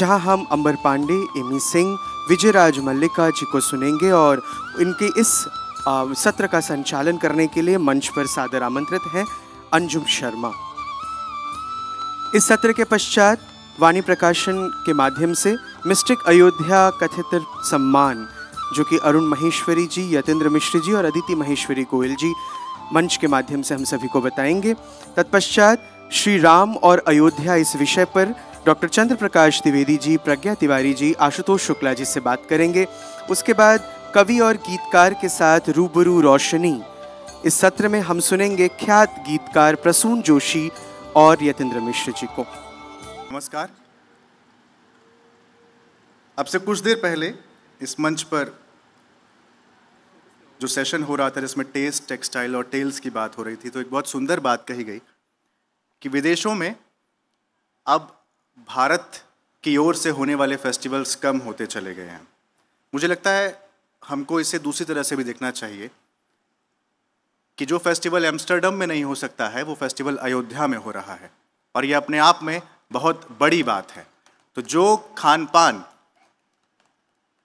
जहां हम अंबर पांडे, एमी सिंह, विजयराज मल्लिका जी को सुनेंगे और इनके इस सत्र का संचालन करने के लिए मंच पर सादर आमंत्रित हैं अंजुम शर्मा। इस सत्र के पश्चात वाणी प्रकाशन के माध्यम से मिस्टिक अयोध्या कथित सम्मान, जो कि अरुण महेश्वरी जी, यतेंद्र मिश्र जी और अदिति महेश्वरी गोयल जी मंच के माध्यम से हम सभी को बताएंगे। तत्पश्चात श्री राम और अयोध्या इस विषय पर डॉक्टर चंद्र प्रकाश द्विवेदी जी, प्रज्ञा तिवारी जी, आशुतोष शुक्ला जी से बात करेंगे। उसके बाद कवि और गीतकार के साथ रूबरू रोशनी। इस सत्र में हम सुनेंगे ख्यात गीतकार प्रसून जोशी और यतेंद्र मिश्र जी को। नमस्कार। अब से कुछ देर पहले इस मंच पर जो सेशन हो रहा था जिसमें टेस्ट, टेक्सटाइल और टेल्स की बात हो रही थी, तो एक बहुत सुंदर बात कही गई कि विदेशों में अब भारत की ओर से होने वाले फेस्टिवल्स कम होते चले गए हैं। मुझे लगता है हमको इसे दूसरी तरह से भी देखना चाहिए कि जो फेस्टिवल एम्स्टर्डम में नहीं हो सकता है वो फेस्टिवल अयोध्या में हो रहा है, और ये अपने आप में बहुत बड़ी बात है। तो जो खान पान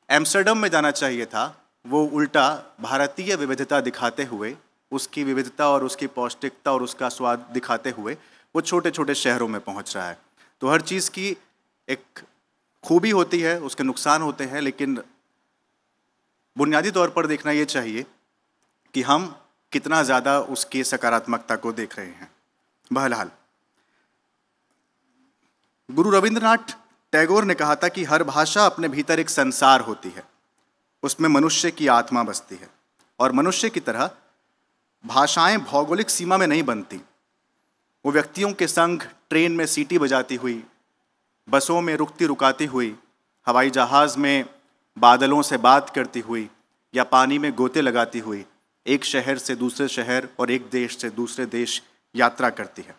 एम्स्टर्डम में जाना चाहिए था वो उल्टा भारतीय विविधता दिखाते हुए, उसकी विविधता और उसकी पौष्टिकता और उसका स्वाद दिखाते हुए वो छोटे छोटे शहरों में पहुंच रहा है। तो हर चीज़ की एक खूबी होती है, उसके नुकसान होते हैं, लेकिन बुनियादी तौर पर देखना ये चाहिए कि हम कितना ज़्यादा उसकी सकारात्मकता को देख रहे हैं। बहरहाल, गुरु रविंद्रनाथ टैगोर ने कहा था कि हर भाषा अपने भीतर एक संसार होती है, उसमें मनुष्य की आत्मा बसती है, और मनुष्य की तरह भाषाएं भौगोलिक सीमा में नहीं बनती। वो व्यक्तियों के संग ट्रेन में सीटी बजाती हुई, बसों में रुकती रुकाती हुई, हवाई जहाज़ में बादलों से बात करती हुई या पानी में गोते लगाती हुई एक शहर से दूसरे शहर और एक देश से दूसरे देश यात्रा करती है।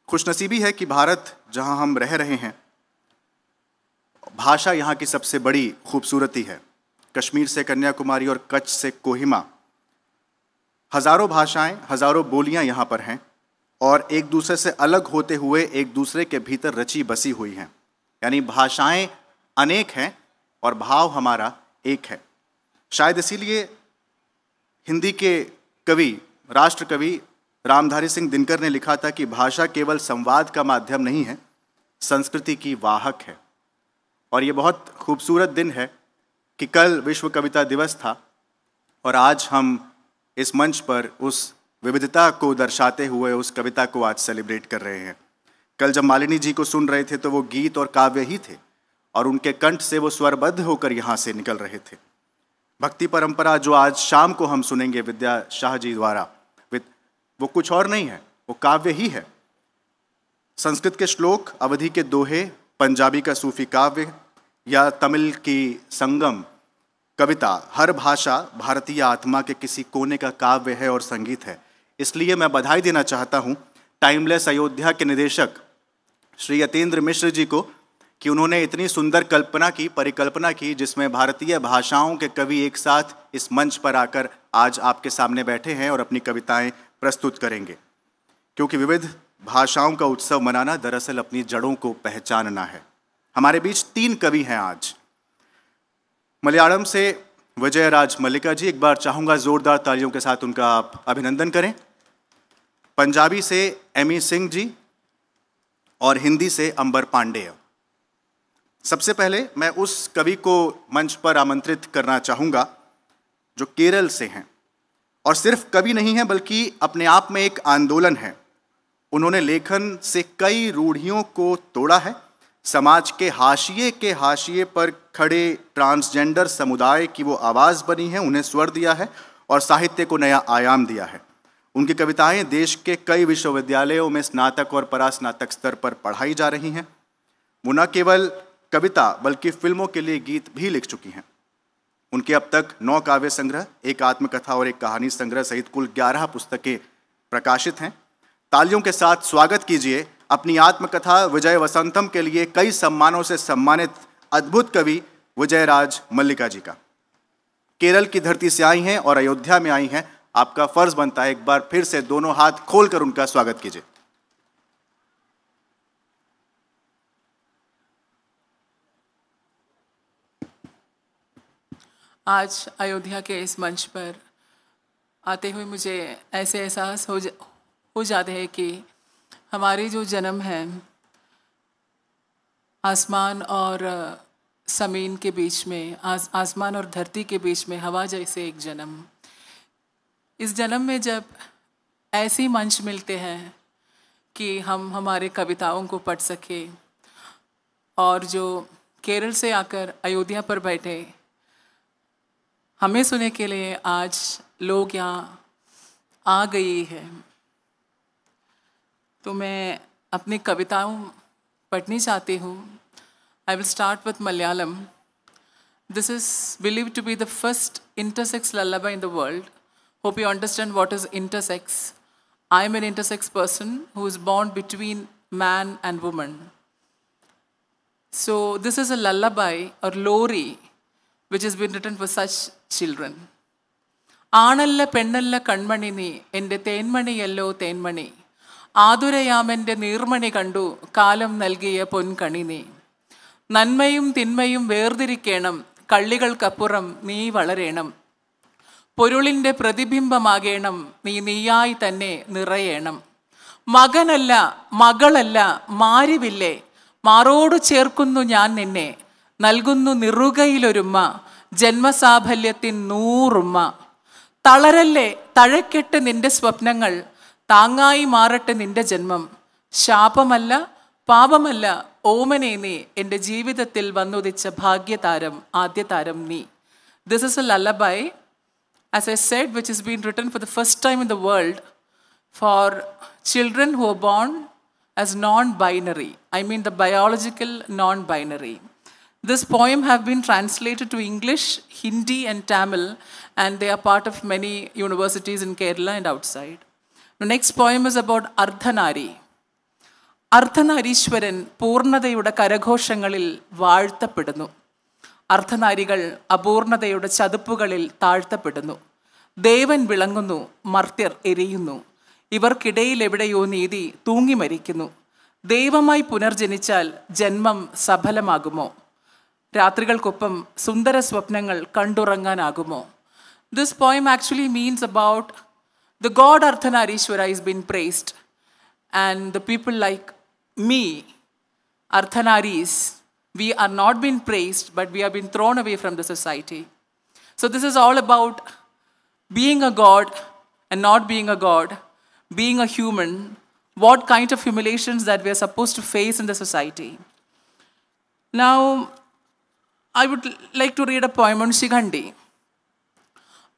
खुशनसीबी है कि भारत जहां हम रह रहे हैं, भाषा यहाँ की सबसे बड़ी खूबसूरती है। कश्मीर से कन्याकुमारी और कच्छ से कोहिमा, हज़ारों भाषाएं, हज़ारों बोलियां यहाँ पर हैं और एक दूसरे से अलग होते हुए एक दूसरे के भीतर रची बसी हुई हैं। यानी भाषाएं अनेक हैं और भाव हमारा एक है। शायद इसीलिए हिंदी के कवि, राष्ट्र कवि रामधारी सिंह दिनकर ने लिखा था कि भाषा केवल संवाद का माध्यम नहीं है, संस्कृति की वाहक है। और ये बहुत खूबसूरत दिन है कि कल विश्व कविता दिवस था और आज हम इस मंच पर उस विविधता को दर्शाते हुए उस कविता को आज सेलिब्रेट कर रहे हैं। कल जब मालिनी जी को सुन रहे थे तो वो गीत और काव्य ही थे और उनके कंठ से वो स्वरबद्ध होकर यहाँ से निकल रहे थे। भक्ति परंपरा जो आज शाम को हम सुनेंगे विद्या शाह जी द्वारा, वो कुछ और नहीं है, वो काव्य ही है। संस्कृत के श्लोक, अवधी के दोहे, पंजाबी का सूफी काव्य या तमिल की संगम कविता, हर भाषा भारतीय आत्मा के किसी कोने का काव्य है और संगीत है। इसलिए मैं बधाई देना चाहता हूँ टाइमलेस अयोध्या के निदेशक श्री यतेंद्र मिश्र जी को कि उन्होंने इतनी सुंदर परिकल्पना की जिसमें भारतीय भाषाओं के कवि एक साथ इस मंच पर आकर आज आपके सामने बैठे हैं और अपनी कविताएं प्रस्तुत करेंगे। क्योंकि विविध भाषाओं का उत्सव मनाना दरअसल अपनी जड़ों को पहचानना है। हमारे बीच 3 कवि हैं आज। मलयालम से विजयराज मल्लिका जी, एक बार चाहूँगा ज़ोरदार तालियों के साथ उनका आप अभिनंदन करें। पंजाबी से एमी सिंह जी और हिंदी से अंबर पांडे। सबसे पहले मैं उस कवि को मंच पर आमंत्रित करना चाहूँगा जो केरल से हैं और सिर्फ कवि नहीं है बल्कि अपने आप में एक आंदोलन है। उन्होंने लेखन से कई रूढ़ियों को तोड़ा है, समाज के हाशिए पर खड़े ट्रांसजेंडर समुदाय की वो आवाज़ बनी है, उन्हें स्वर दिया है और साहित्य को नया आयाम दिया है। उनकी कविताएं देश के कई विश्वविद्यालयों में स्नातक और परास्नातक स्तर पर पढ़ाई जा रही हैं। वो न केवल कविता बल्कि फिल्मों के लिए गीत भी लिख चुकी हैं। उनके अब तक 9 काव्य संग्रह, 1 आत्मकथा और 1 कहानी संग्रह सहित कुल 11 पुस्तकें प्रकाशित हैं। तालियों के साथ स्वागत कीजिए अपनी आत्मकथा विजय वसंतम के लिए कई सम्मानों से सम्मानित अद्भुत कवि विजयराज मल्लिका जी का। केरल की धरती से आई हैं और अयोध्या में आई हैं, आपका फर्ज बनता है एक बार फिर से दोनों हाथ खोलकर उनका स्वागत कीजिए। आज अयोध्या के इस मंच पर आते हुए मुझे ऐसे एहसास हो जाते हैं कि हमारी जो जन्म है आसमान और ज़मीन के बीच में, आसमान और धरती के बीच में हवा जैसे एक जन्म। इस जन्म में जब ऐसी मंच मिलते हैं कि हम हमारे कविताओं को पढ़ सके, और जो केरल से आकर अयोध्या पर बैठे हमें सुनने के लिए आज लोग यहाँ आ गई है, तो मैं अपनी कविताओं पढ़नी चाहती हूँ। I will start with Malayalam. This is believed to be the first intersex lullaby in the world. Hope you understand what is intersex. I am an intersex person who is born between man and woman. So this is a lullaby or lori which has been written for such children. ആണല്ല പെണ്ണല്ല കൺമണി നീ എൻ്റെ തേന്മണിയല്ലോ തേന്മണി, ആതുരയാമെൻ്റെ നീർമണി കണ്ടു കാലം നൽകിയ പൊൻകണി നീ, നന്മയും തിന്മയും വേർതിരിക്കണം കള്ളികൾക്കപ്പുറം നീ വളരേണം, പൊരുളിൻ്റെ പ്രതിബിംബമാകേണം നീ നീയായി തന്നെ നിറയേണം, മകനല്ല മകളല്ല മാരിവില്ലേ മാറോടു ചേർക്കുന്നു ഞാൻ നിന്നെ, നൽകുന്നു നിറുകയിലൊരുമ്മ ജന്മസാഫല്യത്തിൻ 100 ഉമ്മ, തളരല്ലേ തഴക്കെട്ട് നിന്റെ സ്വപ്നങ്ങൾ താങ്ങായി മാറട്ടെ നിന്റെ ജന്മം, ശാപമല്ല പാപമല്ല ഓമനെ നീ എൻ്റെ ജീവിതത്തിൽ വന്നുദിച്ച ഭാഗ്യതാരം ആദ്യതാരം നീ. This is a lullaby, as I said, which has been written for the first time in the world for children who are born as non-binary. I mean the biological non-binary. This poem have been translated to English, Hindi and Tamil, and they are part of many universities in Kerala and outside. The next poem is about Ardhanari. അർദ്ധനാരീശ്വരൻ പൂർണ്ണതയുടെ കരഘോഷങ്ങളിൽ വാഴ്ത്തപ്പെടുന്നു. അർദ്ധനാരികൾ അപൂർണതയുടെ ചതുപ്പുകളിൽ താഴ്ത്തപ്പെടുന്നു. ദേവൻ വിളങ്ങുന്നു, മർത്യർ എരിയുന്നു. ഇവർക്കിടയിൽ എവിടെയോ നീതി തൂങ്ങി മരിക്കുന്നു. ദൈവമായി പുനർജനിച്ചാൽ ജന്മം സഫലമാകുമോ? രാത്രികൾക്കൊപ്പം സുന്ദര സ്വപ്നങ്ങൾ കണ്ടുറങ്ങാനാകുമോ? This poem actually means about the god Ardhanarishwara is being praised, and the people like me, Ardhanaris, we are not being praised, but we have been thrown away from the society. So this is all about being a god and not being a god, being a human, what kind of humiliations that we are supposed to face in the society. Now, I would like to read a poem on Shigandi.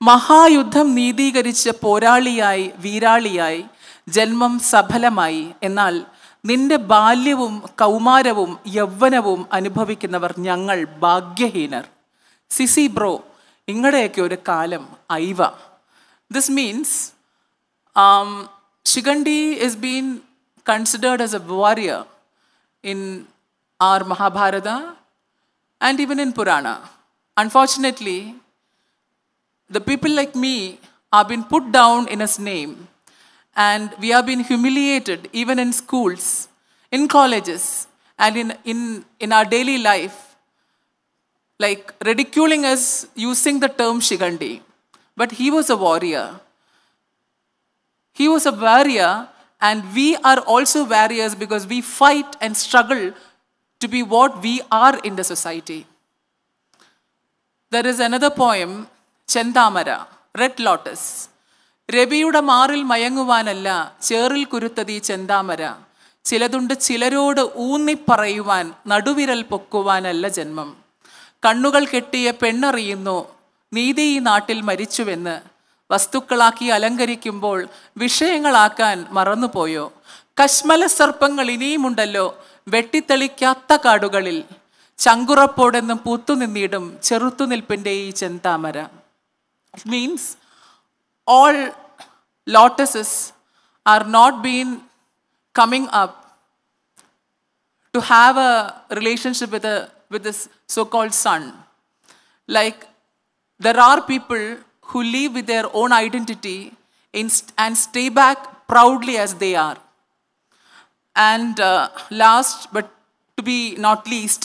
മഹായുദ്ധം നീതീകരിച്ച പോരാളിയായി വീരാളിയായി ജന്മം സഫലമായി, എന്നാൽ നിന്റെ ബാല്യവും കൗമാരവും യൗവനവും അനുഭവിക്കുന്നവർ ഞങ്ങൾ ഭാഗ്യഹീനർ. CC bro, ഇങ്ങടെയൊക്കെ ഒരു കാലം ഐവ. This means Shigandi is being considered as a warrior in our Mahabharata and even in Purana. Unfortunately, the people like me are being put down in his name, and we are being humiliated even in schools, in colleges, and in our daily life, like ridiculing us using the term Shigandi. But he was a warrior. He was a warrior, and we are also warriors because we fight and struggle to be what we are in the society. There is another poem, Chendamara, Red Lotus. രവിയുടെ മാറിൽ മയങ്ങുവാനല്ല ചേറിൽ കുരുത്തതീ ചെന്താമര, ചിലതുണ്ട് ചിലരോട് ഊന്നിപ്പറയുവാൻ നടുവിരൽ പൊക്കുവാനല്ല ജന്മം, കണ്ണുകൾ കെട്ടിയ പെണ്ണറിയുന്നു നീതി ഈ നാട്ടിൽ മരിച്ചുവെന്ന്, വസ്തുക്കളാക്കി അലങ്കരിക്കുമ്പോൾ വിഷയങ്ങളാക്കാൻ മറന്നുപോയോ, കശ്മല സർപ്പങ്ങൾ ഇനിയുമുണ്ടല്ലോ വെട്ടിത്തെളിക്കാത്ത കാടുകളിൽ, ചങ്കുറപ്പോടെന്നും പൂത്തുനിന്നിടും ചെറുത്തുനിൽപ്പിൻ്റെ ഈ ചെന്താമര. It means all lotuses are not being coming up to have a relationship with this so-called sun. Like there are people who live with their own identity and stay back proudly as they are. And last but to be not least,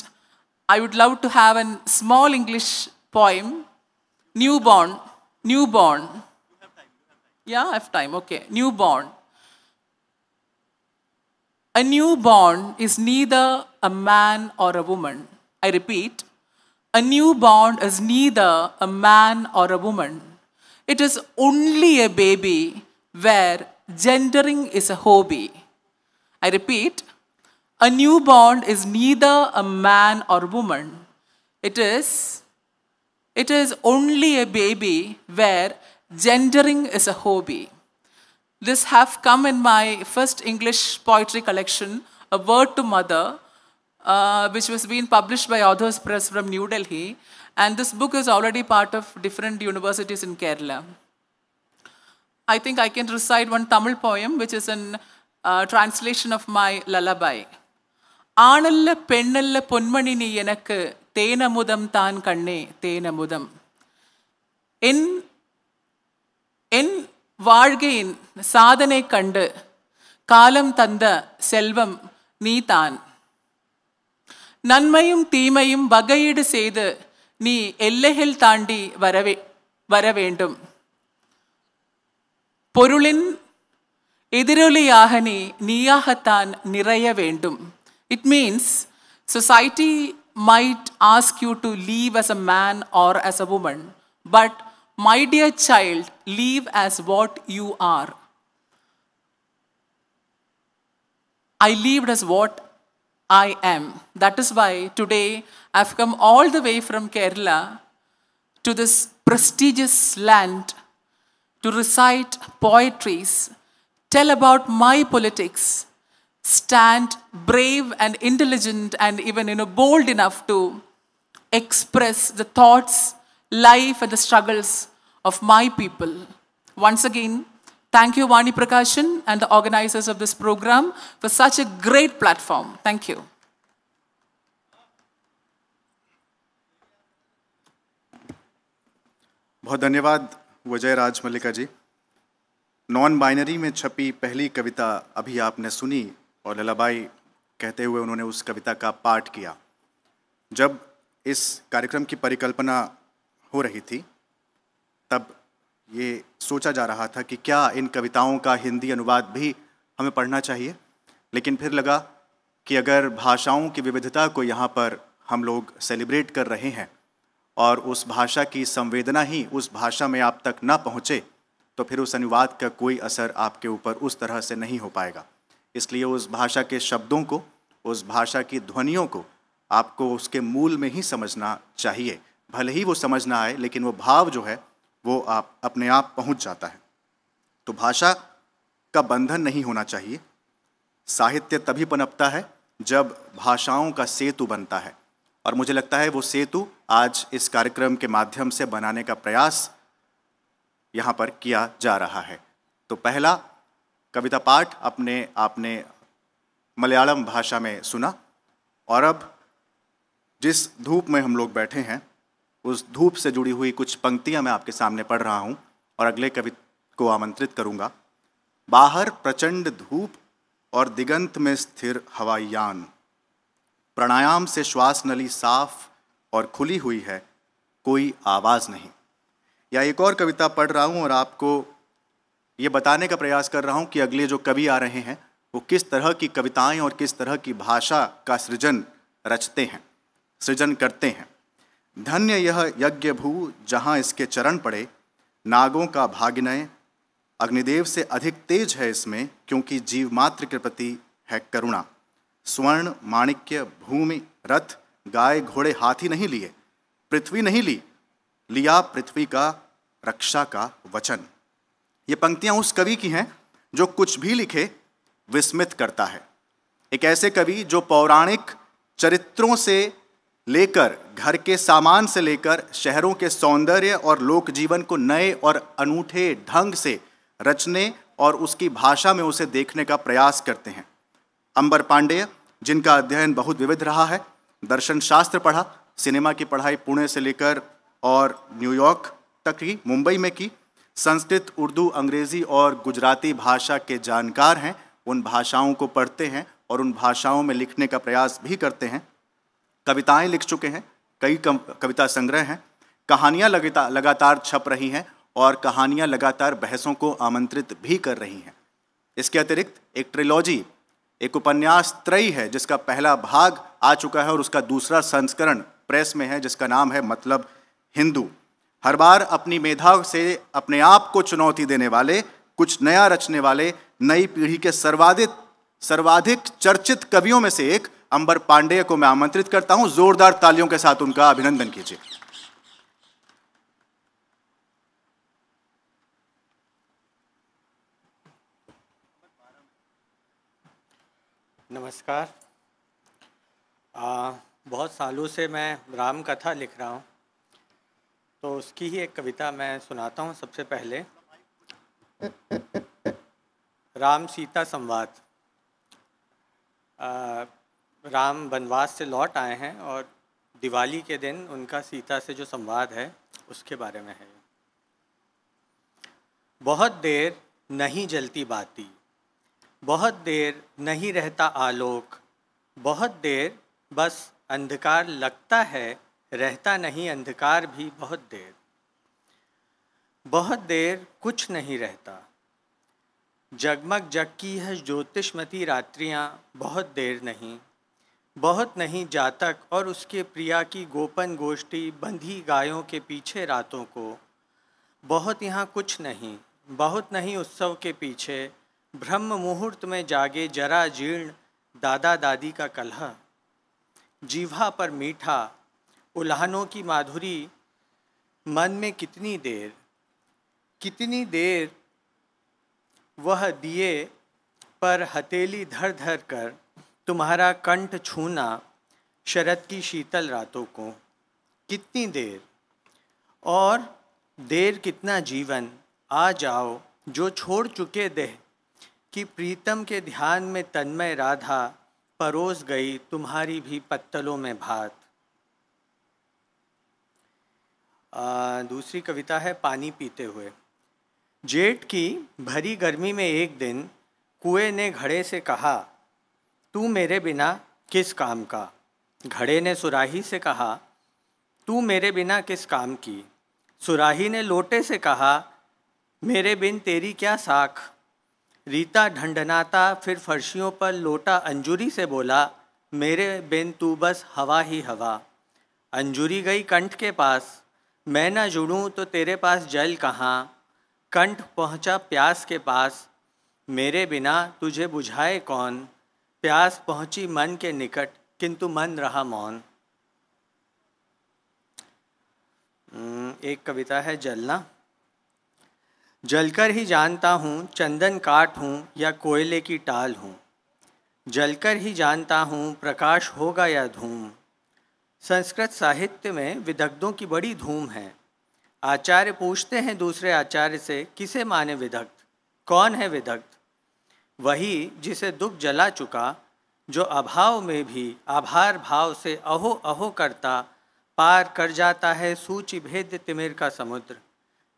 I would love to have a small English poem Newborn. Newborn. Yeah, I have time. Okay. Newborn. A newborn is neither a man or a woman. I repeat, a newborn is neither a man or a woman. It is only a baby where gendering is a hobby. I repeat, a newborn is neither a man or woman. It is only a baby where gendering is a hobby. This have come in my first English poetry collection, A Word to Mother, which was being published by Authors Press from New Delhi. And this book is already part of different universities in Kerala. I think I can recite one Tamil poem, which is in translation of my lullaby. Aanalla pennalla ponmani nee enakku teenamudam thaan kanne teenamudam. என் வாழ்கையின் சாதனை கண்டு காலம் தந்த செல்வம் நீதான். நன்மையும் தீமையும் வகையீடு செய்து நீ எல்லைகள் தாண்டி வர வேண்டும். பொருளின் எதிரொலியாக நீயாகத்தான் நிறைய வேண்டும். It means society might ask you to live as a man or as a woman, but my dear child, live as what you are. I lived as what I am. That is why today I've come all the way from Kerala to this prestigious land to recite poetries, tell about my politics, stand brave and intelligent and even bold enough to express the thoughts, life and the struggles of my people. Once again, thank you Vani Prakashan and the organizers of this program for such a great platform. Thank you. बहुत धन्यवाद विजय राज मल्लिका जी। Non binary में छपी पहली कविता अभी आपने सुनी और ललाबाई कहते हुए उन्होंने उस कविता का पाठ किया। जब इस कार्यक्रम की परिकल्पना हो रही थी तब ये सोचा जा रहा था कि क्या इन कविताओं का हिंदी अनुवाद भी हमें पढ़ना चाहिए, लेकिन फिर लगा कि अगर भाषाओं की विविधता को यहाँ पर हम लोग सेलिब्रेट कर रहे हैं और उस भाषा की संवेदना ही उस भाषा में आप तक ना पहुँचे तो फिर उस अनुवाद का कोई असर आपके ऊपर उस तरह से नहीं हो पाएगा। इसलिए उस भाषा के शब्दों को, उस भाषा की ध्वनियों को आपको उसके मूल में ही समझना चाहिए। भले ही वो समझ ना आए लेकिन वो भाव जो है वो आप अपने आप पहुंच जाता है। तो भाषा का बंधन नहीं होना चाहिए। साहित्य तभी पनपता है जब भाषाओं का सेतु बनता है और मुझे लगता है वो सेतु आज इस कार्यक्रम के माध्यम से बनाने का प्रयास यहाँ पर किया जा रहा है। तो पहला कविता पाठ आपने मलयालम भाषा में सुना और अब जिस धूप में हम लोग बैठे हैं उस धूप से जुड़ी हुई कुछ पंक्तियां मैं आपके सामने पढ़ रहा हूं और अगले कवि को आमंत्रित करूंगा। बाहर प्रचंड धूप और दिगंत में स्थिर हवाईयान, प्राणायाम से श्वास नली साफ और खुली हुई है, कोई आवाज़ नहीं। या एक और कविता पढ़ रहा हूं और आपको ये बताने का प्रयास कर रहा हूं कि अगले जो कवि आ रहे हैं वो किस तरह की कविताएं और किस तरह की भाषा का सृजन रचते हैं, सृजन करते हैं। धन्य यह यज्ञ भू जहाँ इसके चरण पड़े, नागों का भाग्यनय अग्निदेव से अधिक तेज है इसमें, क्योंकि जीव मात्र के प्रति है करुणा। स्वर्ण माणिक्य भूमि रथ गाय घोड़े हाथी नहीं लिए, पृथ्वी नहीं ली, लिया पृथ्वी का रक्षा का वचन। ये पंक्तियां उस कवि की हैं जो कुछ भी लिखे विस्मित करता है। एक ऐसे कवि जो पौराणिक चरित्रों से लेकर, घर के सामान से लेकर शहरों के सौंदर्य और लोक जीवन को नए और अनूठे ढंग से रचने और उसकी भाषा में उसे देखने का प्रयास करते हैं। अंबर पांडेय, जिनका अध्ययन बहुत विविध रहा है, दर्शन शास्त्र पढ़ा, सिनेमा की पढ़ाई पुणे से लेकर और न्यूयॉर्क तक की, मुंबई में की, संस्कृत, उर्दू, अंग्रेज़ी और गुजराती भाषा के जानकार हैं, उन भाषाओं को पढ़ते हैं और उन भाषाओं में लिखने का प्रयास भी करते हैं। कविताएं लिख चुके हैं, कई कविता संग्रह हैं, कहानियाँ लगातार छप रही हैं और कहानियाँ लगातार बहसों को आमंत्रित भी कर रही हैं। इसके अतिरिक्त एक ट्रिलॉजी, एक उपन्यास त्रयी है जिसका पहला भाग आ चुका है और उसका दूसरा संस्करण प्रेस में है जिसका नाम है मतलब हिंदू। हर बार अपनी मेधा से अपने आप को चुनौती देने वाले, कुछ नया रचने वाले, नई पीढ़ी के सर्वाधिक चर्चित कवियों में से एक अंबर पांडेय को मैं आमंत्रित करता हूं। जोरदार तालियों के साथ उनका अभिनंदन कीजिए। नमस्कार। बहुत सालों से मैं राम कथा लिख रहा हूँ, तो उसकी ही एक कविता मैं सुनाता हूँ। सबसे पहले राम सीता संवाद। राम वनवास से लौट आए हैं और दिवाली के दिन उनका सीता से जो संवाद है उसके बारे में है। बहुत देर नहीं जलती बाती, बहुत देर नहीं रहता आलोक, बहुत देर बस अंधकार लगता है, रहता नहीं अंधकार भी बहुत देर। बहुत देर कुछ नहीं रहता, जगमग जग की है ज्योतिषमती रात्रियाँ बहुत देर नहीं। बहुत नहीं जातक और उसके प्रिया की गोपन गोष्ठी बंधी गायों के पीछे रातों को। बहुत यहाँ कुछ नहीं, बहुत नहीं उत्सव के पीछे ब्रह्म मुहूर्त में जागे जरा जीर्ण दादा दादी का कलह। जीवा पर मीठा उल्हानों की माधुरी, मन में कितनी देर वह दिए पर हथेली धर धर कर तुम्हारा कंठ छूना शरद की शीतल रातों को। कितनी देर और देर कितना जीवन, आ जाओ जो छोड़ चुके देह कि प्रीतम के ध्यान में तन्मय राधा परोस गई तुम्हारी भी पत्तलों में भात। दूसरी कविता है पानी पीते हुए। जेठ की भरी गर्मी में एक दिन कुएं ने घड़े से कहा, तू मेरे बिना किस काम का। घड़े ने सुराही से कहा, तू मेरे बिना किस काम की। सुराही ने लोटे से कहा, मेरे बिन तेरी क्या साख। रीता ढंढनाता फिर फर्शियों पर लोटा अंजुरी से बोला, मेरे बिन तू बस हवा ही हवा। अंजुरी गई कंठ के पास, मैं न जुड़ूं तो तेरे पास जल कहाँ। कंठ पहुँचा प्यास के पास, मेरे बिना तुझे बुझाए कौन। प्यास पहुँची मन के निकट, किंतु मन रहा मौन। एक कविता है जलना। जलकर ही जानता हूँ चंदन काठ हूँ या कोयले की टाल हूँ। जलकर ही जानता हूँ प्रकाश होगा या धूम। संस्कृत साहित्य में विदग्धों की बड़ी धूम है। आचार्य पूछते हैं दूसरे आचार्य से, किसे माने विदग्ध, कौन है विदग्ध। वही जिसे दुख जला चुका, जो अभाव में भी आभार भाव से अहो अहो करता पार कर जाता है सूचि भेद तिमिर का समुद्र।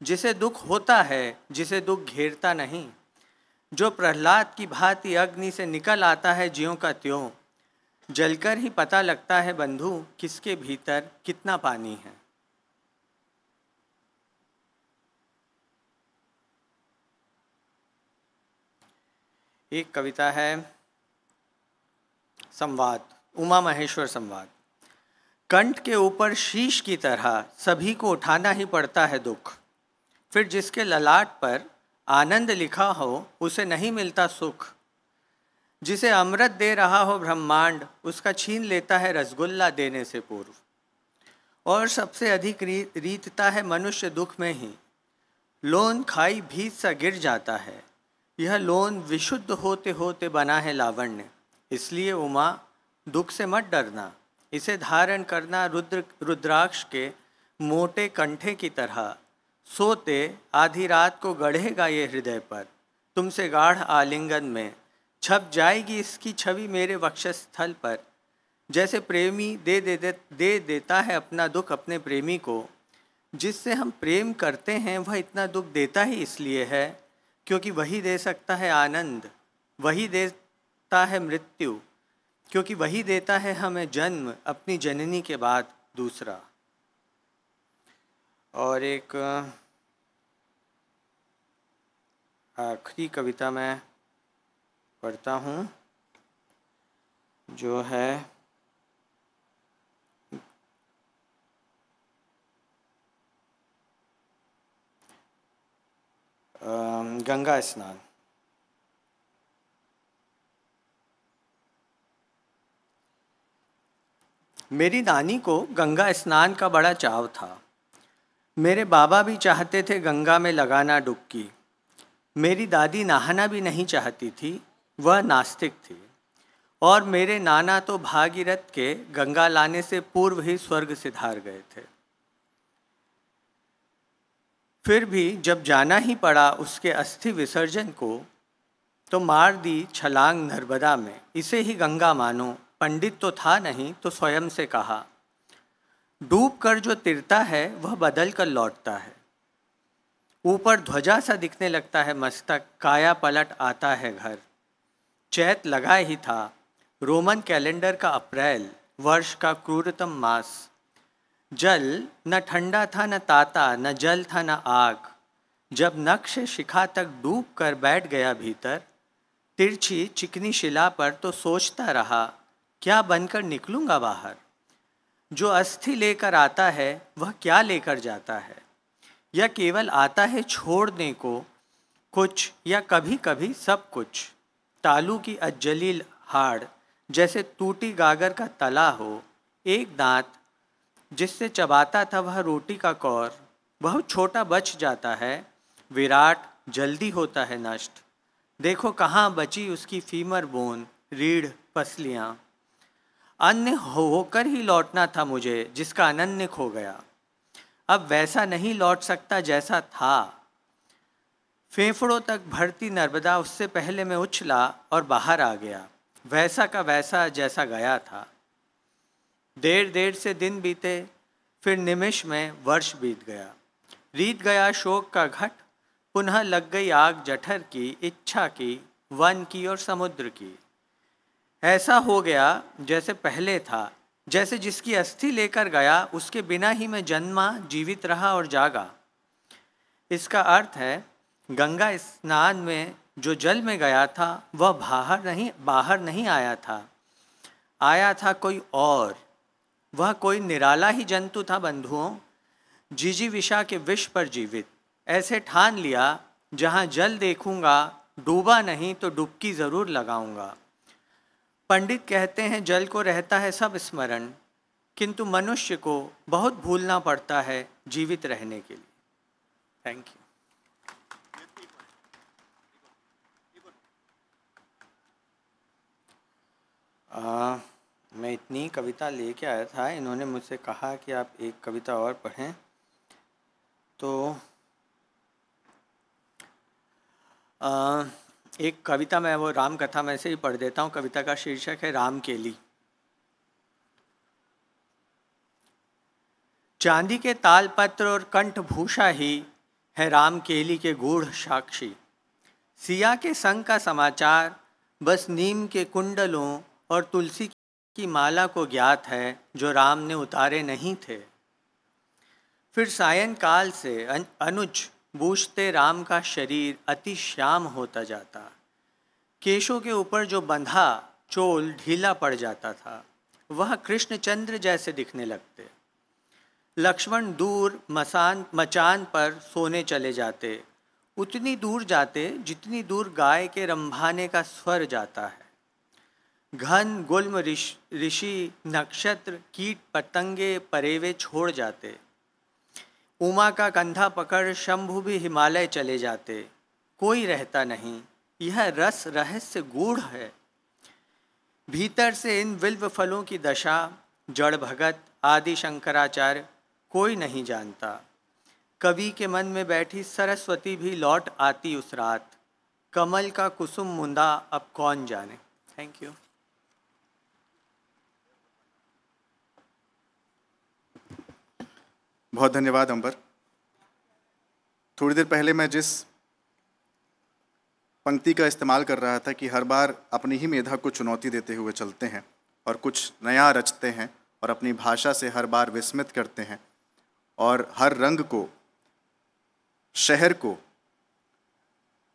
जिसे दुख होता है, जिसे दुख घेरता नहीं, जो प्रहलाद की भांति अग्नि से निकल आता है ज्यों का त्यों। जलकर ही पता लगता है बंधु किसके भीतर कितना पानी है। एक कविता है संवाद, उमा महेश्वर संवाद। कंठ के ऊपर शीश की तरह सभी को उठाना ही पड़ता है दुख। फिर जिसके ललाट पर आनंद लिखा हो उसे नहीं मिलता सुख। जिसे अमृत दे रहा हो ब्रह्मांड, उसका छीन लेता है रसगुल्ला देने से पूर्व। और सबसे अधिक रीतता है मनुष्य दुख में ही। लोन खाई भीत सा गिर जाता है, यह लोन विशुद्ध होते होते बना है लावण्य। इसलिए उमा दुख से मत डरना, इसे धारण करना रुद्राक्ष के मोटे कंठे की तरह। सोते आधी रात को गढ़ेगा ये हृदय पर, तुमसे गाढ़ आलिंगन में छप जाएगी इसकी छवि मेरे वक्षस्थल पर। जैसे प्रेमी दे देता है अपना दुख अपने प्रेमी को, जिससे हम प्रेम करते हैं वह इतना दुख देता ही इसलिए है क्योंकि वही दे सकता है आनंद, वही देता है मृत्यु, क्योंकि वही देता है हमें जन्म अपनी जननी के बाद दूसरा। और एक आखिरी कविता मैं पढ़ता हूँ, जो है गंगा स्नान। मेरी नानी को गंगा स्नान का बड़ा चाव था। मेरे बाबा भी चाहते थे गंगा में लगाना डुबकी। मेरी दादी नहाना भी नहीं चाहती थी, वह नास्तिक थी। और मेरे नाना तो भागीरथ के गंगा लाने से पूर्व ही स्वर्ग सिधार गए थे। फिर भी जब जाना ही पड़ा उसके अस्थि विसर्जन को, तो मार दी छलांग नर्मदा में। इसे ही गंगा मानो, पंडित तो था नहीं तो स्वयं से कहा। डूब कर जो तिरता है वह बदल कर लौटता है। ऊपर ध्वजा सा दिखने लगता है मस्तक, काया पलट आता है घर। चैत लगा ही था, रोमन कैलेंडर का अप्रैल, वर्ष का क्रूरतम मास। जल न ठंडा था न ताता, न जल था न आग। जब नक्श शिखा तक डूब कर बैठ गया भीतर, तिरछी चिकनी शिला पर तो सोचता रहा, क्या बनकर निकलूंगा बाहर। जो अस्थि लेकर आता है वह क्या लेकर जाता है, या केवल आता है छोड़ने को कुछ, या कभी कभी सब कुछ। तालू की अज्जली हाड़ जैसे टूटी गागर का तला हो, एक दांत जिससे चबाता था वह रोटी का कौर, बहुत छोटा बच जाता है। विराट जल्दी होता है नष्ट। देखो कहाँ बची उसकी फीमर बोन, रीढ़ पसलियाँ। अन्य होकर ही लौटना था मुझे, जिसका अनन्य खो गया। अब वैसा नहीं लौट सकता जैसा था। फेफड़ों तक भरती नर्मदा उससे पहले मैं उछला और बाहर आ गया, वैसा का वैसा जैसा गया था। देर देर से दिन बीते, फिर निमिष में वर्ष बीत गया। रीत गया शोक का घट, पुनः लग गई आग जठर की, इच्छा की, वन की और समुद्र की। ऐसा हो गया जैसे पहले था, जैसे जिसकी अस्थि लेकर गया उसके बिना ही मैं जन्मा, जीवित रहा और जागा। इसका अर्थ है गंगा स्नान में जो जल में गया था वह बाहर नहीं आया था। आया था कोई और। वह कोई निराला ही जंतु था बंधुओं, जिजीविषा के विष पर जीवित। ऐसे ठान लिया, जहाँ जल देखूंगा डूबा नहीं तो डुबकी ज़रूर लगाऊंगा। पंडित कहते हैं जल को रहता है सब स्मरण, किंतु मनुष्य को बहुत भूलना पड़ता है जीवित रहने के लिए। Thank you. मैं इतनी कविता लेके आया था, इन्होंने मुझसे कहा कि आप एक कविता और पढ़ें, तो एक कविता मैं वो राम कथा में से ही पढ़ देता हूँ। कविता का शीर्षक है राम केली। चांदी के तालपत्र और कंठभूषा ही है राम केली के गूढ़ साक्षी। सिया के संग का समाचार बस नीम के कुंडलों और तुलसी की माला को ज्ञात है, जो राम ने उतारे नहीं थे। फिर सायंकाल से अनुज बूझते राम का शरीर अति श्याम होता जाता। केशों के ऊपर जो बंधा चोल ढीला पड़ जाता था, वह कृष्णचंद्र जैसे दिखने लगते। लक्ष्मण दूर मचान पर सोने चले जाते, उतनी दूर जाते जितनी दूर गाय के रंभाने का स्वर जाता है। घन गुल्म ऋषि नक्षत्र कीट पतंगे परेवे छोड़ जाते। उमा का कंधा पकड़ शंभु भी हिमालय चले जाते। कोई रहता नहीं, यह रस रहस्य गूढ़ है। भीतर से इन विल्व फलों की दशा जड़ भगत आदि शंकराचार्य कोई नहीं जानता। कवि के मन में बैठी सरस्वती भी लौट आती उस रात। कमल का कुसुम मुंदा अब कौन जाने। Thank you. बहुत धन्यवाद अंबर। थोड़ी देर पहले मैं जिस पंक्ति का इस्तेमाल कर रहा था कि हर बार अपनी ही मेधा को चुनौती देते हुए चलते हैं और कुछ नया रचते हैं और अपनी भाषा से हर बार विस्मित करते हैं, और हर रंग को, शहर को,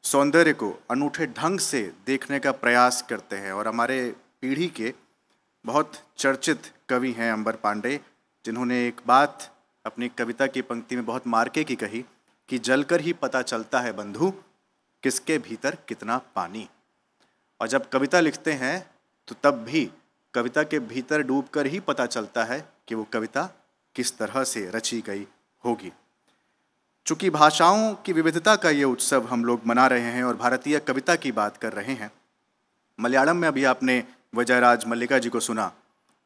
सौंदर्य को अनूठे ढंग से देखने का प्रयास करते हैं। और हमारे पीढ़ी के बहुत चर्चित कवि हैं अंबर पांडे, जिन्होंने एक बात अपनी कविता की पंक्ति में बहुत मार्के की कही कि जलकर ही पता चलता है बंधु किसके भीतर कितना पानी। और जब कविता लिखते हैं तो तब भी कविता के भीतर डूबकर ही पता चलता है कि वो कविता किस तरह से रची गई होगी। चूँकि भाषाओं की विविधता का ये उत्सव हम लोग मना रहे हैं और भारतीय कविता की बात कर रहे हैं, मलयालम में अभी आपने विजयराज मल्लिका जी को सुना,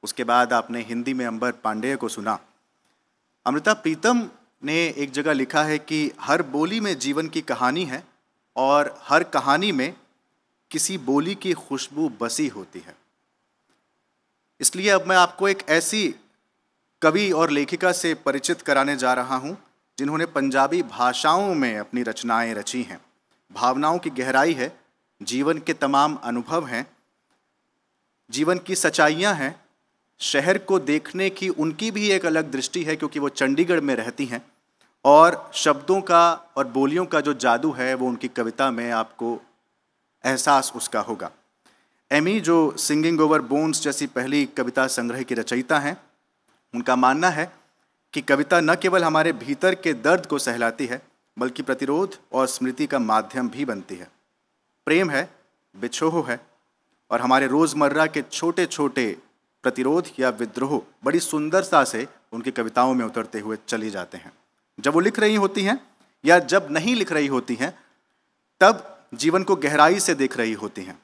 उसके बाद आपने हिंदी में अंबर पांडेय को सुना। अमृता प्रीतम ने एक जगह लिखा है कि हर बोली में जीवन की कहानी है और हर कहानी में किसी बोली की खुशबू बसी होती है। इसलिए अब मैं आपको एक ऐसी कवि और लेखिका से परिचित कराने जा रहा हूँ जिन्होंने पंजाबी भाषाओं में अपनी रचनाएं रची हैं। भावनाओं की गहराई है, जीवन के तमाम अनुभव हैं, जीवन की सच्चाइयाँ हैं, शहर को देखने की उनकी भी एक अलग दृष्टि है क्योंकि वो चंडीगढ़ में रहती हैं, और शब्दों का और बोलियों का जो जादू है वो उनकी कविता में आपको एहसास उसका होगा। एमी, जो सिंगिंग ओवर बोन्स जैसी पहली कविता संग्रह की रचयिता हैं, उनका मानना है कि कविता न केवल हमारे भीतर के दर्द को सहलाती है बल्कि प्रतिरोध और स्मृति का माध्यम भी बनती है। प्रेम है, बिछोह है और हमारे रोज़मर्रा के छोटे छोटे प्रतिरोध या विद्रोह बड़ी सुंदरता से उनकी कविताओं में उतरते हुए चली जाते हैं। जब वो लिख रही होती हैं या जब नहीं लिख रही होती हैं तब जीवन को गहराई से देख रही होती हैं,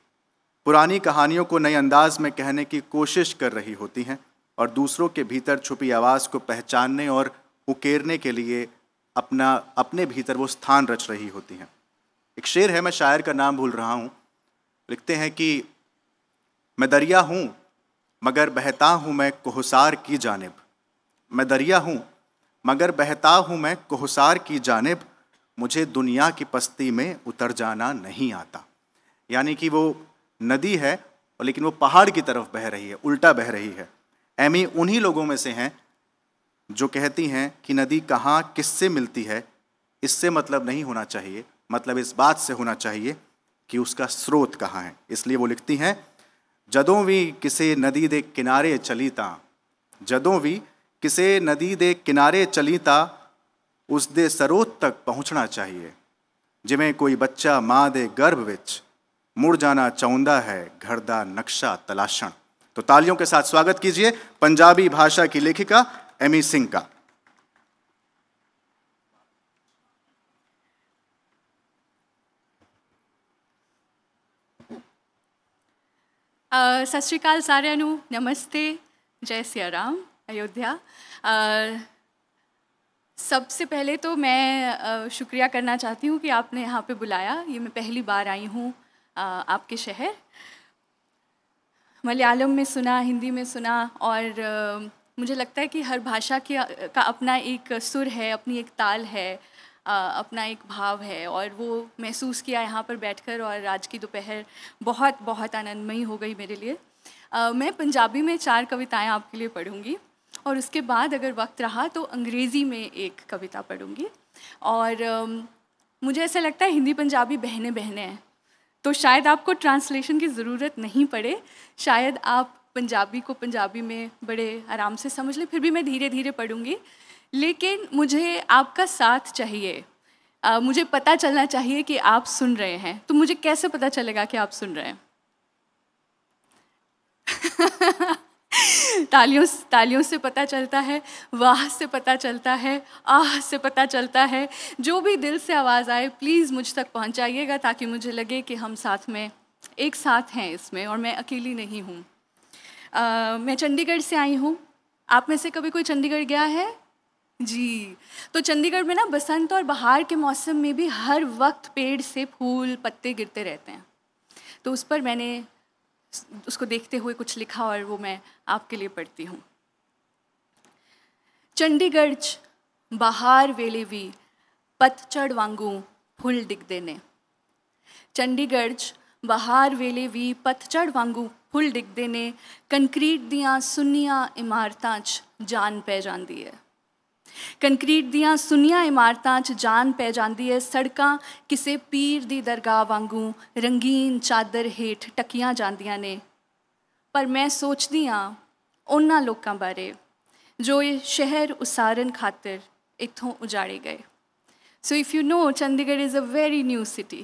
पुरानी कहानियों को नए अंदाज में कहने की कोशिश कर रही होती हैं और दूसरों के भीतर छुपी आवाज़ को पहचानने और उकेरने के लिए अपने भीतर वो स्थान रच रही होती हैं। एक शेर है, मैं शायर का नाम भूल रहा हूँ, लिखते हैं कि मैं दरिया हूँ मगर बहता हूँ मैं कोहसार की जानिब, मैं दरिया हूँ मगर बहता हूँ मैं कोहसार की जानिब, मुझे दुनिया की पस्ती में उतर जाना नहीं आता। यानी कि वो नदी है और लेकिन वो पहाड़ की तरफ बह रही है, उल्टा बह रही है। एमी उन्हीं लोगों में से हैं जो कहती हैं कि नदी कहाँ किससे मिलती है इससे मतलब नहीं होना चाहिए, मतलब इस बात से होना चाहिए कि उसका स्रोत कहाँ है। इसलिए वो लिखती हैं, जदों भी किसे नदी दे किनारे चली तां, जदों भी किसे नदी दे किनारे चली तां उस दे सरोत तक पहुँचना चाहिए, जिमें कोई बच्चा माँ दे गर्भ विच मुड़ जाना चाहुंदा है घर दा नक्शा तलाशण। तो तालियों के साथ स्वागत कीजिए पंजाबी भाषा की लेखिका एमी सिंह का। सत श्री अकाल सारिਆਂ ਨੂੰ, नमस्ते, जय सिया राम, अयोध्या। सबसे पहले तो मैं शुक्रिया करना चाहती हूँ कि आपने यहाँ पे बुलाया। ये मैं पहली बार आई हूँ आपके शहर। मलयालम में सुना, हिंदी में सुना और मुझे लगता है कि हर भाषा का अपना एक सुर है, अपनी एक ताल है, अपना एक भाव है और वो महसूस किया यहाँ पर बैठकर। और आज की दोपहर बहुत बहुत आनंदमयी हो गई मेरे लिए। मैं पंजाबी में 4 कविताएं आपके लिए पढ़ूँगी और उसके बाद अगर वक्त रहा तो अंग्रेज़ी में एक कविता पढ़ूँगी। और मुझे ऐसा लगता है हिंदी पंजाबी बहने बहने हैं, तो शायद आपको ट्रांसलेशन की ज़रूरत नहीं पड़े, शायद आप पंजाबी को पंजाबी में बड़े आराम से समझ लें। फिर भी मैं धीरे धीरे पढ़ूँगी, लेकिन मुझे आपका साथ चाहिए। मुझे पता चलना चाहिए कि आप सुन रहे हैं। तो मुझे कैसे पता चलेगा कि आप सुन रहे हैं? तालियों से पता चलता है, वाह से पता चलता है, आह से पता चलता है। जो भी दिल से आवाज़ आए प्लीज़ मुझ तक पहुंचाइएगा ताकि मुझे लगे कि हम साथ में एक साथ हैं इसमें और मैं अकेली नहीं हूँ। मैं चंडीगढ़ से आई हूँ। आप में से कभी कोई चंडीगढ़ गया है? जी। तो चंडीगढ़ में ना बसंत और बहार के मौसम में भी हर वक्त पेड़ से फूल पत्ते गिरते रहते हैं। तो उस पर मैंने उसको देखते हुए कुछ लिखा और वो मैं आपके लिए पढ़ती हूँ। चंडीगढ़ च बहार वेले भी पतझड़ वांगू फुल डिगदे ने। चंडीगढ़ च बहार वेले भी पतझड़ वांगू फुल डिगदे ने। कंक्रीट दियां सुन्नियां इमारतां च जान पै जांदी है। ਕੰਕਰੀਟ ਦੀਆਂ ਸੁੰਨੀਆਂ ਇਮਾਰਤਾਂ 'ਚ ਜਾਨ ਪੈ ਜਾਂਦੀ ਹੈ, ਸੜਕਾਂ ਕਿਸੇ ਪੀਰ ਦੀ ਦਰਗਾਹ ਵਾਂਗੂ ਰੰਗੀਨ ਚਾਦਰ ਹੇਠ ਟਕੀਆਂ ਜਾਂਦੀਆਂ ਨੇ। ਪਰ ਮੈਂ ਸੋਚਦੀ ਹਾਂ ਉਹਨਾਂ ਲੋਕਾਂ ਬਾਰੇ ਜੋ ਇਹ ਸ਼ਹਿਰ ਉਸਾਰਨ ਖਾਤਰ ਇੱਥੋਂ ਉਜਾੜੇ ਗਏ। So if you know, Chandigarh is a very new city,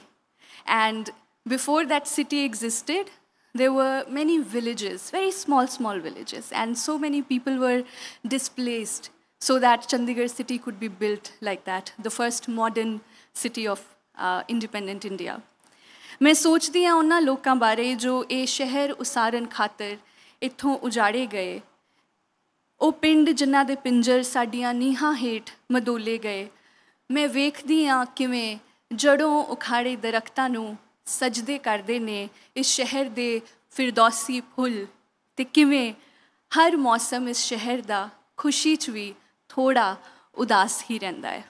and before that city existed, there were many villages, very small villages, and so many people were displaced so that Chandigarh city could be built like that, the first modern city of independent India. मैं सोचती हाँ उन्हां लोकां बारे जो ये शहर उसारन खातर इत्थों उजाड़े गए, ਉਹ ਪਿੰਡ ਜਿਨ੍ਹਾਂ ਦੇ ਪਿੰਜਰ ਸਾਡੀਆਂ ਨੀਹਾਂ ਹੇਠ ਮਦੋਲੇ ਗਏ। ਮੈਂ ਵੇਖਦੀ ਹਾਂ ਕਿਵੇਂ ਜੜੋਂ ਉਖਾੜੇ ਦਰਖਤਾਂ ਨੂੰ ਸਜਦੇ ਕਰਦੇ ਨੇ ਇਸ ਸ਼ਹਿਰ ਦੇ ਫਿਰਦੌਸੀ ਫੁੱਲ, ਅਤੇ ਕਿਵੇਂ ਹਰ ਮੌਸਮ ਇਸ ਸ਼ਹਿਰ ਦਾ ਖੁਸ਼ੀ 'ਚ ਵੀ ਥੋੜ੍ਹਾ ਉਦਾਸ ਹੀ ਰਹਿੰਦਾ ਹੈ।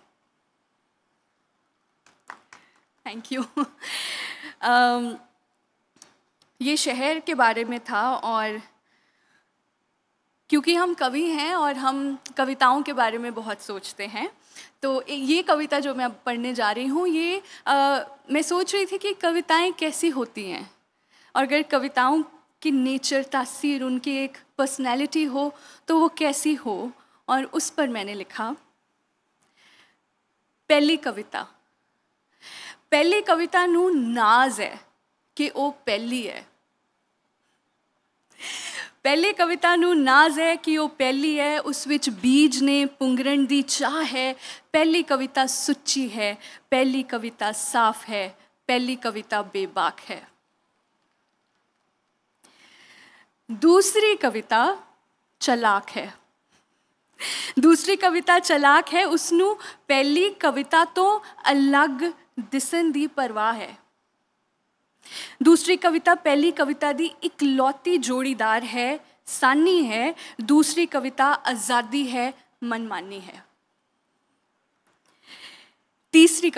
Thank you. ये शहर के बारे में था, और क्योंकि हम कवि हैं और हम कविताओं के बारे में बहुत सोचते हैं, तो ये कविता जो मैं अब पढ़ने जा रही हूँ, ये मैं सोच रही थी कि कविताएं कैसी होती हैं, और अगर कविताओं की नेचर, तासीर, उनकी एक पर्सनैलिटी हो तो वो कैसी हो, और उस पर मैंने लिखा। पहली कविता नूं नाज है कि वो पहली है। पहली कविता नूं नाज है कि वो पहली है, उस विच बीज ने पुंगरण दी चाह है। पहली कविता सुच्ची है, पहली कविता साफ है, पहली कविता बेबाक है। दूसरी कविता चलाक है। दूसरी कविता चलाक है, उसनू पहली कविता तो अलग दिसन दी परवाह है। दूसरी कविता पहली कविता दी इकलौती जोड़ीदार है, सानी है। दूसरी कविता आज़ादी है, मनमानी है। तीसरी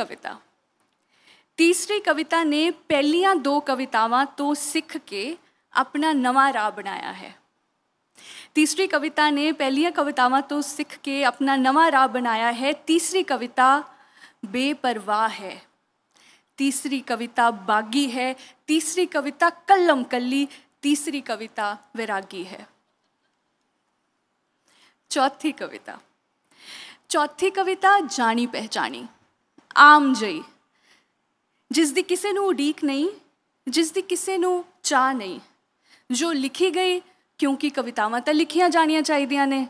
कविता ने पहलियां दो कवितावां तो सीख के अपना नवा राह बनाया है। तीसरी कविता ने पहलियां कवितावां तो सीख के अपना नवा राह बनाया है। तीसरी कविता बेपरवाह है। तीसरी कविता बागी है। तीसरी कविता कल्लम कल्ली। तीसरी कविता वैरागी है। चौथी कविता जानी पहचानी, आम जई, जिसदी किसी नूं उड़ीक नहीं, जिसदी किसी नूं चाह नहीं, जो लिखी गई क्योंकि कवितावां तां लिखियां जानियां चाहिदियां ने,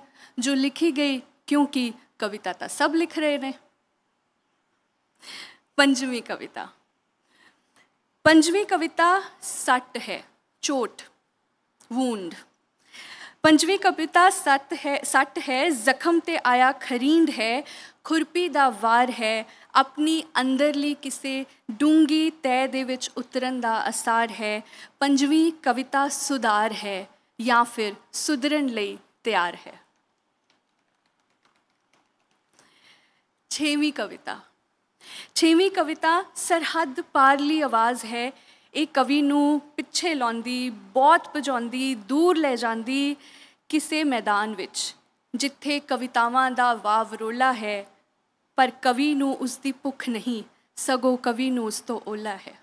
जो लिखी गई क्योंकि कविता तां सब लिख रहे ने। पंजवीं कविता सट है, चोट, वूंड। पंजवीं कविता सट है, जख्म ते आया खरींद है, खुरपी दा वार है, अपनी अंदरली किसे डूंगी तय दे विच उतरन दा असार है। पंजवीं कविता सुधार है या फिर सुधरन लई तैयार है। छेवीं कविता सरहद पारली आवाज़ है। एक कवि नूं पिछे लाउंदी, बहुत भजाउंदी, दूर ले जांदी किसे मैदान विच जिथे कवितावां दा वावरोला है, पर कवि नूं उसदी भुख नहीं, सगों कवि नूं उस तो ओला है।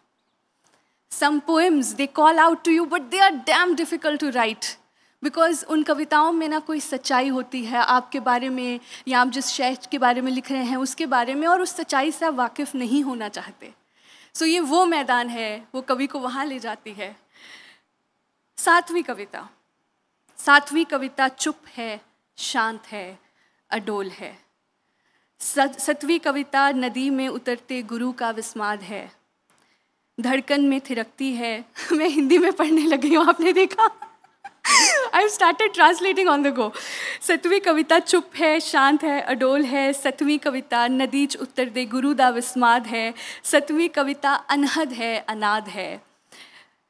Some poems they call out to you, but they are damn difficult to write, because उन कविताओं में ना कोई सच्चाई होती है आपके बारे में, या आप जिस शहर के बारे में लिख रहे हैं उसके बारे में, और उस सच्चाई से आप वाकिफ़ नहीं होना चाहते। सो ये वो मैदान है, वो कवि को वहाँ ले जाती है। सातवीं कविता चुप है, शांत है, अडोल है। सतवीं कविता नदी में उतरते गुरु का विस्माद है, धड़कन में थिरकती है। मैं हिंदी में पढ़ने लगी हूँ, आपने देखा। I've started translating on the go. सतवीं कविता चुप है, शांत है, अडोल है। सतवीं कविता नदी च उतरदे गुरु दा विस्माद है। सतवीं कविता अनहद है, अनाद है,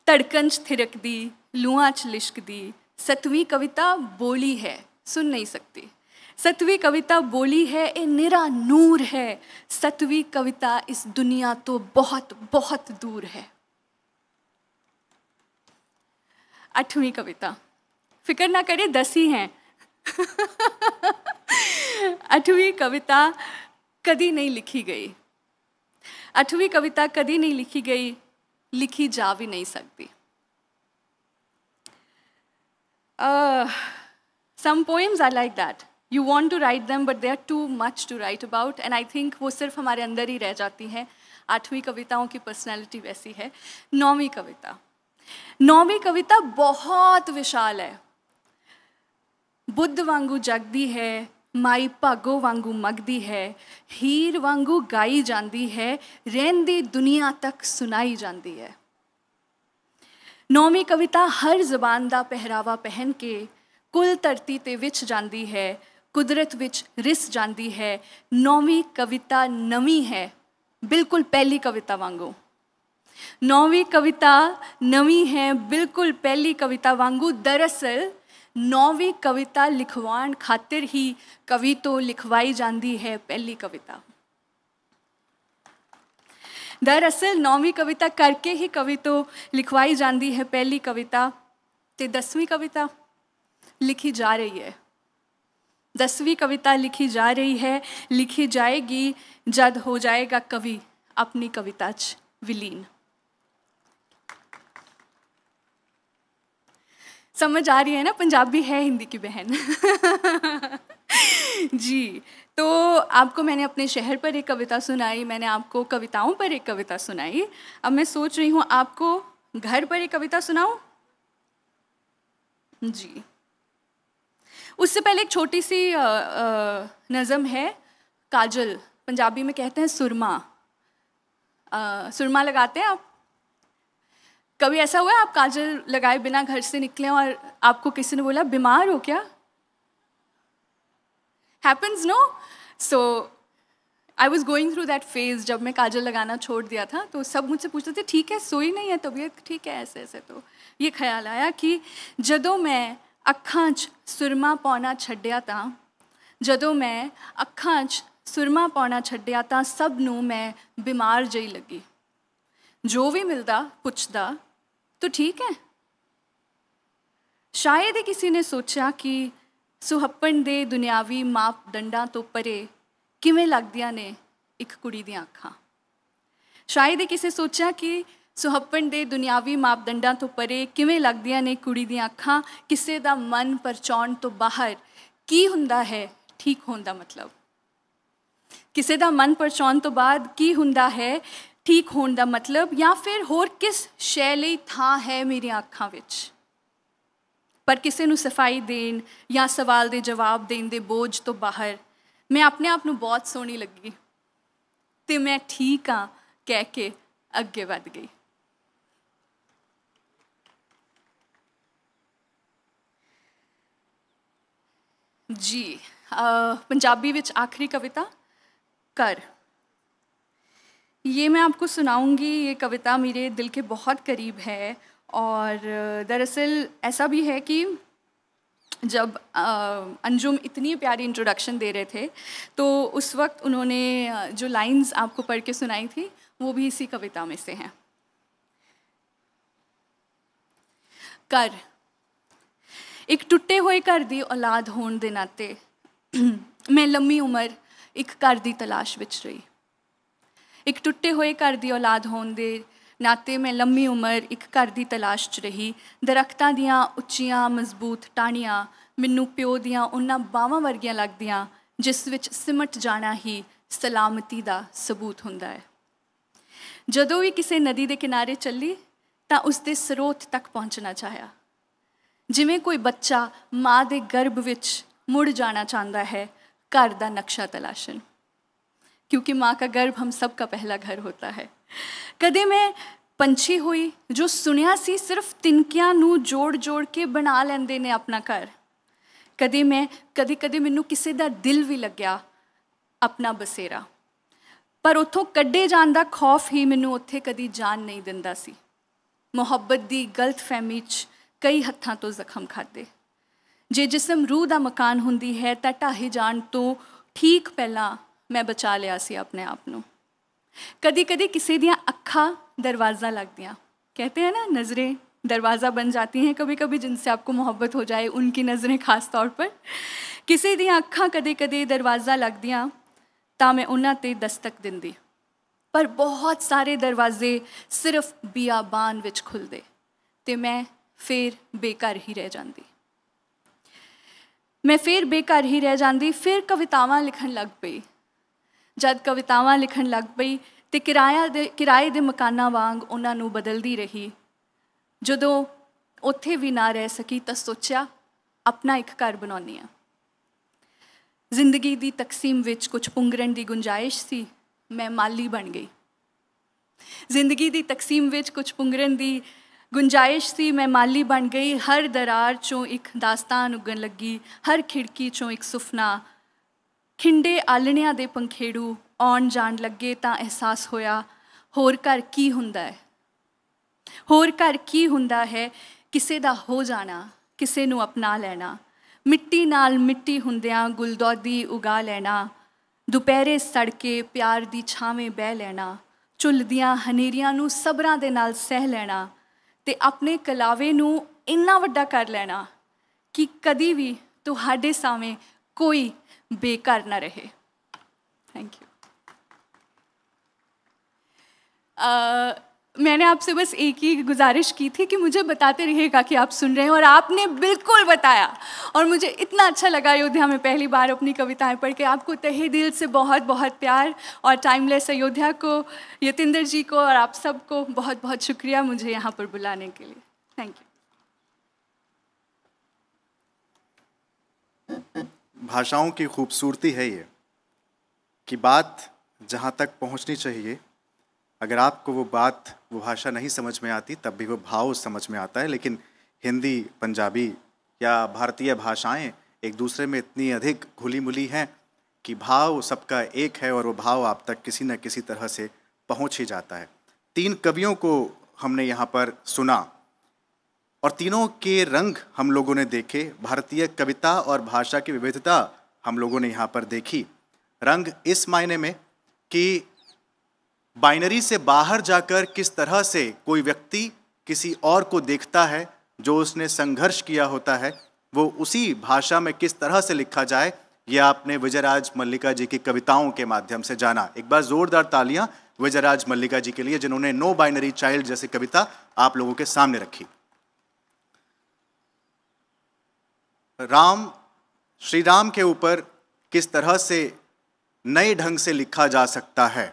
धड़कन च थिरकदी, लूआं च लिशकदी। सतवीं कविता बोली है, सुन नहीं सकती। सतवीं कविता बोली है, ए निरा नूर है। सतवीं कविता इस दुनिया तो बहुत बहुत दूर है। आठवीं कविता, फिक्र ना करे 10 ही हैं। 8वीं कविता कदी नहीं लिखी गई। 8वीं कविता कदी नहीं लिखी गई, लिखी जा भी नहीं सकती। Some poems are like that. You want to write them, but they are too much to write about. And I think वो सिर्फ हमारे अंदर ही रह जाती हैं। 8वीं कविताओं की पर्सनैलिटी वैसी है। 9वीं कविता, 9वीं कविता बहुत विशाल है। बुद्ध वांगू जगदी है, माई भागो वांगू मगदी है, हीर वांगू गाई जाती है, रहंदी दुनिया तक सुनाई जाती है। 9वीं कविता हर ज़बान दा पहरावा पहन के कुल धरती ते विच जाती है, कुदरत विच रिस जाती है। 9वीं कविता नवी है, बिल्कुल पहली कविता वांगू। 9वीं कविता नवी है, बिल्कुल पहली कविता वांगू। दरअसल 9वीं कविता लिखवाण खातिर ही कवि तो लिखवाई जाती है पहली कविता। दरअसल 9वीं कविता करके ही कवि तो लिखवाई जाती है पहली कविता। ते 10वीं कविता लिखी जा रही है। 10वीं कविता लिखी जा रही है, लिखी जाएगी जद हो जाएगा कवि अपनी कविता च विलीन। समझ आ रही है ना, पंजाबी है हिंदी की बहन। जी, तो आपको मैंने अपने शहर पर एक कविता सुनाई, मैंने आपको कविताओं पर एक कविता सुनाई। अब मैं सोच रही हूँ आपको घर पर एक कविता सुनाऊं। जी, उससे पहले एक छोटी सी नज़म है। काजल, पंजाबी में कहते हैं सुरमा। सुरमा लगाते हैं आप? कभी ऐसा हुआ है आप काजल लगाए बिना घर से निकले और आपको किसी ने बोला बीमार हो क्या? Happens no? So I was going through that phase. जब मैं काजल लगाना छोड़ दिया था तो सब मुझसे पूछते थे ठीक है, सोई नहीं है, तबीयत ठीक है, ऐसे ऐसे। तो ये ख्याल आया कि जदों मैं ਅੱਖਾਂ 'ਚ ਸੁਰਮਾ ਪਾਉਣਾ ਛੱਡਿਆ ਤਾਂ, ਜਦੋਂ ਮੈਂ ਅੱਖਾਂ 'ਚ ਸੁਰਮਾ ਪਾਉਣਾ ਛੱਡਿਆ ਤਾਂ ਸਭ ਨੂੰ ਮੈਂ ਬਿਮਾਰ ਜਿਹੀ ਲੱਗੀ। ਜੋ ਵੀ ਮਿਲਦਾ ਪੁੱਛਦਾ ਤੂੰ ਠੀਕ ਹੈ। ਸ਼ਾਇਦ ਹੀ ਕਿਸੇ ਨੇ ਸੋਚਿਆ ਕਿ ਸੁਹੱਪਣ ਦੇ ਦੁਨਿਆਵੀ ਮਾਪਦੰਡਾਂ ਤੋਂ ਪਰੇ ਕਿਵੇਂ ਲੱਗਦੀਆਂ ਨੇ ਇੱਕ ਕੁੜੀ ਦੀਆਂ ਅੱਖਾਂ। ਸ਼ਾਇਦ ਹੀ ਕਿਸੇ ਸੋਚਿਆ ਕਿ ਸੁਹੱਪਣ ਦੇ ਦੁਨਿਆਵੀ ਮਾਪਦੰਡਾਂ ਤੋਂ ਪਰੇ ਕਿਵੇਂ ਲੱਗਦੀਆਂ ਨੇ ਕੁੜੀ ਦੀਆਂ ਅੱਖਾਂ। ਕਿਸੇ ਦਾ ਮਨ ਪਰਚਾਉਣ ਤੋਂ ਬਾਹਰ ਕੀ ਹੁੰਦਾ ਹੈ ਠੀਕ ਹੋਣ ਦਾ ਮਤਲਬ। ਕਿਸੇ ਦਾ ਮਨ ਪਰਚਾਉਣ ਤੋਂ ਬਾਅਦ ਕੀ ਹੁੰਦਾ ਹੈ ਠੀਕ ਹੋਣ ਦਾ ਮਤਲਬ, ਜਾਂ ਫਿਰ ਹੋਰ ਕਿਸ ਸ਼ੈ ਲਈ ਥਾਂ ਹੈ ਮੇਰੀਆਂ ਅੱਖਾਂ ਵਿੱਚ। ਪਰ ਕਿਸੇ ਨੂੰ ਸਫਾਈ ਦੇਣ ਜਾਂ ਸਵਾਲ ਦੇ ਜਵਾਬ ਦੇਣ ਦੇ ਬੋਝ ਤੋਂ ਬਾਹਰ ਮੈਂ ਆਪਣੇ ਆਪ ਨੂੰ ਬਹੁਤ ਸੋਹਣੀ ਲੱਗੀ ਤੇ ਮੈਂ ਠੀਕ ਹਾਂ ਕਹਿ ਕੇ ਅੱਗੇ ਵੱਧ ਗਈ। जी, पंजाबी विच आखिरी कविता कर। ये मैं आपको सुनाऊंगी। ये कविता मेरे दिल के बहुत करीब है और दरअसल ऐसा भी है कि जब अंजुम इतनी प्यारी इंट्रोडक्शन दे रहे थे तो उस वक्त उन्होंने जो लाइंस आपको पढ़ के सुनाई थी वो भी इसी कविता में से हैं। कर। एक टुटे हुए घर की औलाद होने के नाते मैं लंबी उम्र एक घर की तलाश विच रही। एक टुटे हुए घर की औलाद होने के नाते मैं लंबी उम्र एक घर की तलाश च रही। दरख्तां दियां उच्चियां मजबूत टाहनियां मैनू प्यो दियां उन्हां बावां वर्गियां लगदियां जिस विच सिमट जाना ही सलामती का सबूत हुंदा है। जदों भी किसी नदी के किनारे चली तो उसके स्रोत तक पहुँचना चाहया, जिमें कोई बच्चा माँ के गर्भ विच मुड़ जाना चाहता है घर का नक्शा तलाशन, क्योंकि माँ का गर्भ हम सब का पहला घर होता है। कदे मैं पंछी हुई जो सुनिया सी सिर्फ तिनकियां नू जोड़ जोड़ के बना लेंदे ने अपना घर। कदे मैनू किसी का दिल भी लग्या अपना बसेरा, पर उतों कड्डे जाण दा खौफ ही मैनू उत्थे कदी जान नहीं दिंदा सी। मुहब्बत दी गलत फहमी च कई हत्थां तो जख्म खादे। जे जिसम रूह दा मकान हुंदी है तां ढाहे जाण तो ठीक पहला मैं बचा लिया सी अपने आप नू। कदी कदी किसी दियां अखां दरवाज़ा लगदियां, कहते हैं ना नज़रें दरवाज़ा बन जाती हैं कभी कभी, जिनसे आपको मोहब्बत हो जाए, उनकी नज़रें खास तौर पर। किसी ਦੀਆਂ ਅੱਖਾਂ ਕਦੇ-ਕਦੇ ਦਰਵਾਜ਼ਾ ਲੱਗਦੀਆਂ ਤਾਂ ਮੈਂ ਉਹਨਾਂ 'ਤੇ ਦਸਤਕ ਦਿੰਦੀ, ਪਰ ਬਹੁਤ ਸਾਰੇ ਦਰਵਾਜ਼ੇ ਸਿਰਫ ਬਿਆਬਾਨ ਵਿੱਚ ਖੁੱਲ੍ਹਦੇ ਤੇ ਮੈਂ ਫਿਰ ਬੇਘਰ ਹੀ ਰਹਿ ਜਾਂਦੀ। ਮੈਂ ਫਿਰ ਬੇਘਰ ਹੀ ਰਹਿ ਜਾਂਦੀ। ਫਿਰ ਕਵਿਤਾਵਾਂ ਲਿਖਣ ਲੱਗ ਪਈ। ਜਦ ਕਵਿਤਾਵਾਂ ਲਿਖਣ ਲੱਗ ਪਈ ਤੇ ਕਿਰਾਏ ਦੇ ਮਕਾਨਾਂ ਵਾਂਗ ਉਹਨਾਂ ਨੂੰ ਬਦਲਦੀ ਰਹੀ। ਜਦੋਂ ਉੱਥੇ ਵੀ ਨਾ ਰਹਿ ਸਕੀ ਤਾਂ ਸੋਚਿਆ ਆਪਣਾ ਇੱਕ ਘਰ ਬਣਾਉਂਦੀ ਹਾਂ। ਜ਼ਿੰਦਗੀ ਦੀ ਤਕਸੀਮ ਵਿੱਚ ਕੁਝ ਪੁੰਗਰਨ ਦੀ ਗੁੰਜਾਇਸ਼ ਸੀ, ਮੈਂ ਮਾਲੀ ਬਣ ਗਈ। ਜ਼ਿੰਦਗੀ ਦੀ ਤਕਸੀਮ ਵਿੱਚ ਕੁਝ ਪੁੰਗਰਨ ਦੀ ਗੁੰਜਾਇਸ਼ ਸੀ, ਮੈਂ ਮਾਲੀ ਬਣ ਗਈ। ਹਰ ਦਰਾਰ 'ਚੋਂ ਇੱਕ ਦਾਸਤਾਨ ਉੱਗਣ ਲੱਗੀ, ਹਰ ਖਿੜਕੀ 'ਚੋਂ ਇੱਕ ਸੁਫਨਾ। ਖਿੰਡੇ ਆਲਣਿਆਂ ਦੇ ਪੰਖੇੜੂ ਆਉਣ ਜਾਣ ਲੱਗੇ ਤਾਂ ਅਹਿਸਾਸ ਹੋਇਆ ਹੋਰ ਘਰ ਕੀ ਹੁੰਦਾ ਹੈ। ਹੋਰ ਘਰ ਕੀ ਹੁੰਦਾ ਹੈ, ਕਿਸੇ ਦਾ ਹੋ ਜਾਣਾ, ਕਿਸੇ ਨੂੰ ਅਪਣਾ ਲੈਣਾ, ਮਿੱਟੀ ਨਾਲ ਮਿੱਟੀ ਹੁੰਦਿਆਂ ਗੁਲਦੌਦੀ ਉਗਾ ਲੈਣਾ, ਦੁਪਹਿਰੇ ਸੜ ਕੇ ਪਿਆਰ ਦੀ ਛਾਵੇਂ ਬਹਿ ਲੈਣਾ, ਝੁੱਲਦੀਆਂ ਹਨੇਰੀਆਂ ਨੂੰ ਸਬਰਾਂ ਦੇ ਨਾਲ ਸਹਿ ਲੈਣਾ ਤੇ ਆਪਣੇ ਕਲਾਵੇ ਨੂੰ ਇੰਨਾ ਵੱਡਾ ਕਰ ਲੈਣਾ ਕਿ ਕਦੀ ਵੀ ਤੁਹਾਡੇ ਸਾਹਮਣੇ ਕੋਈ ਬੇਘਰ ਨਾ ਰਹੇ। Thank you. मैंने आपसे बस एक ही गुजारिश की थी कि मुझे बताते रहिएगा कि आप सुन रहे हैं, और आपने बिल्कुल बताया। और मुझे इतना अच्छा लगा अयोध्या में पहली बार अपनी कविताएं पढ़ के। आपको तहे दिल से बहुत बहुत प्यार, और टाइमलेस अयोध्या को, यतिंदर जी को और आप सबको बहुत बहुत शुक्रिया मुझे यहाँ पर बुलाने के लिए। Thank you. भाषाओं की खूबसूरती है ये कि बात जहाँ तक पहुँचनी चाहिए, अगर आपको वो बात, वो भाषा नहीं समझ में आती तब भी वो भाव समझ में आता है। लेकिन हिंदी, पंजाबी या भारतीय भाषाएं एक दूसरे में इतनी अधिक घुली मुली हैं कि भाव सबका एक है और वो भाव आप तक किसी न किसी तरह से पहुंच ही जाता है। 3 कवियों को हमने यहाँ पर सुना और तीनों के रंग हम लोगों ने देखे। भारतीय कविता और भाषा की विविधता हम लोगों ने यहाँ पर देखी। रंग इस मायने में कि बाइनरी से बाहर जाकर किस तरह से कोई व्यक्ति किसी और को देखता है, जो उसने संघर्ष किया होता है, वो उसी भाषा में किस तरह से लिखा जाए, ये आपने विजयराज मल्लिका जी की कविताओं के माध्यम से जाना। एक बार जोरदार तालियां विजयराज मल्लिका जी के लिए, जिन्होंने नो बाइनरी चाइल्ड जैसी कविता आप लोगों के सामने रखी। श्री राम के ऊपर किस तरह से नए ढंग से लिखा जा सकता है,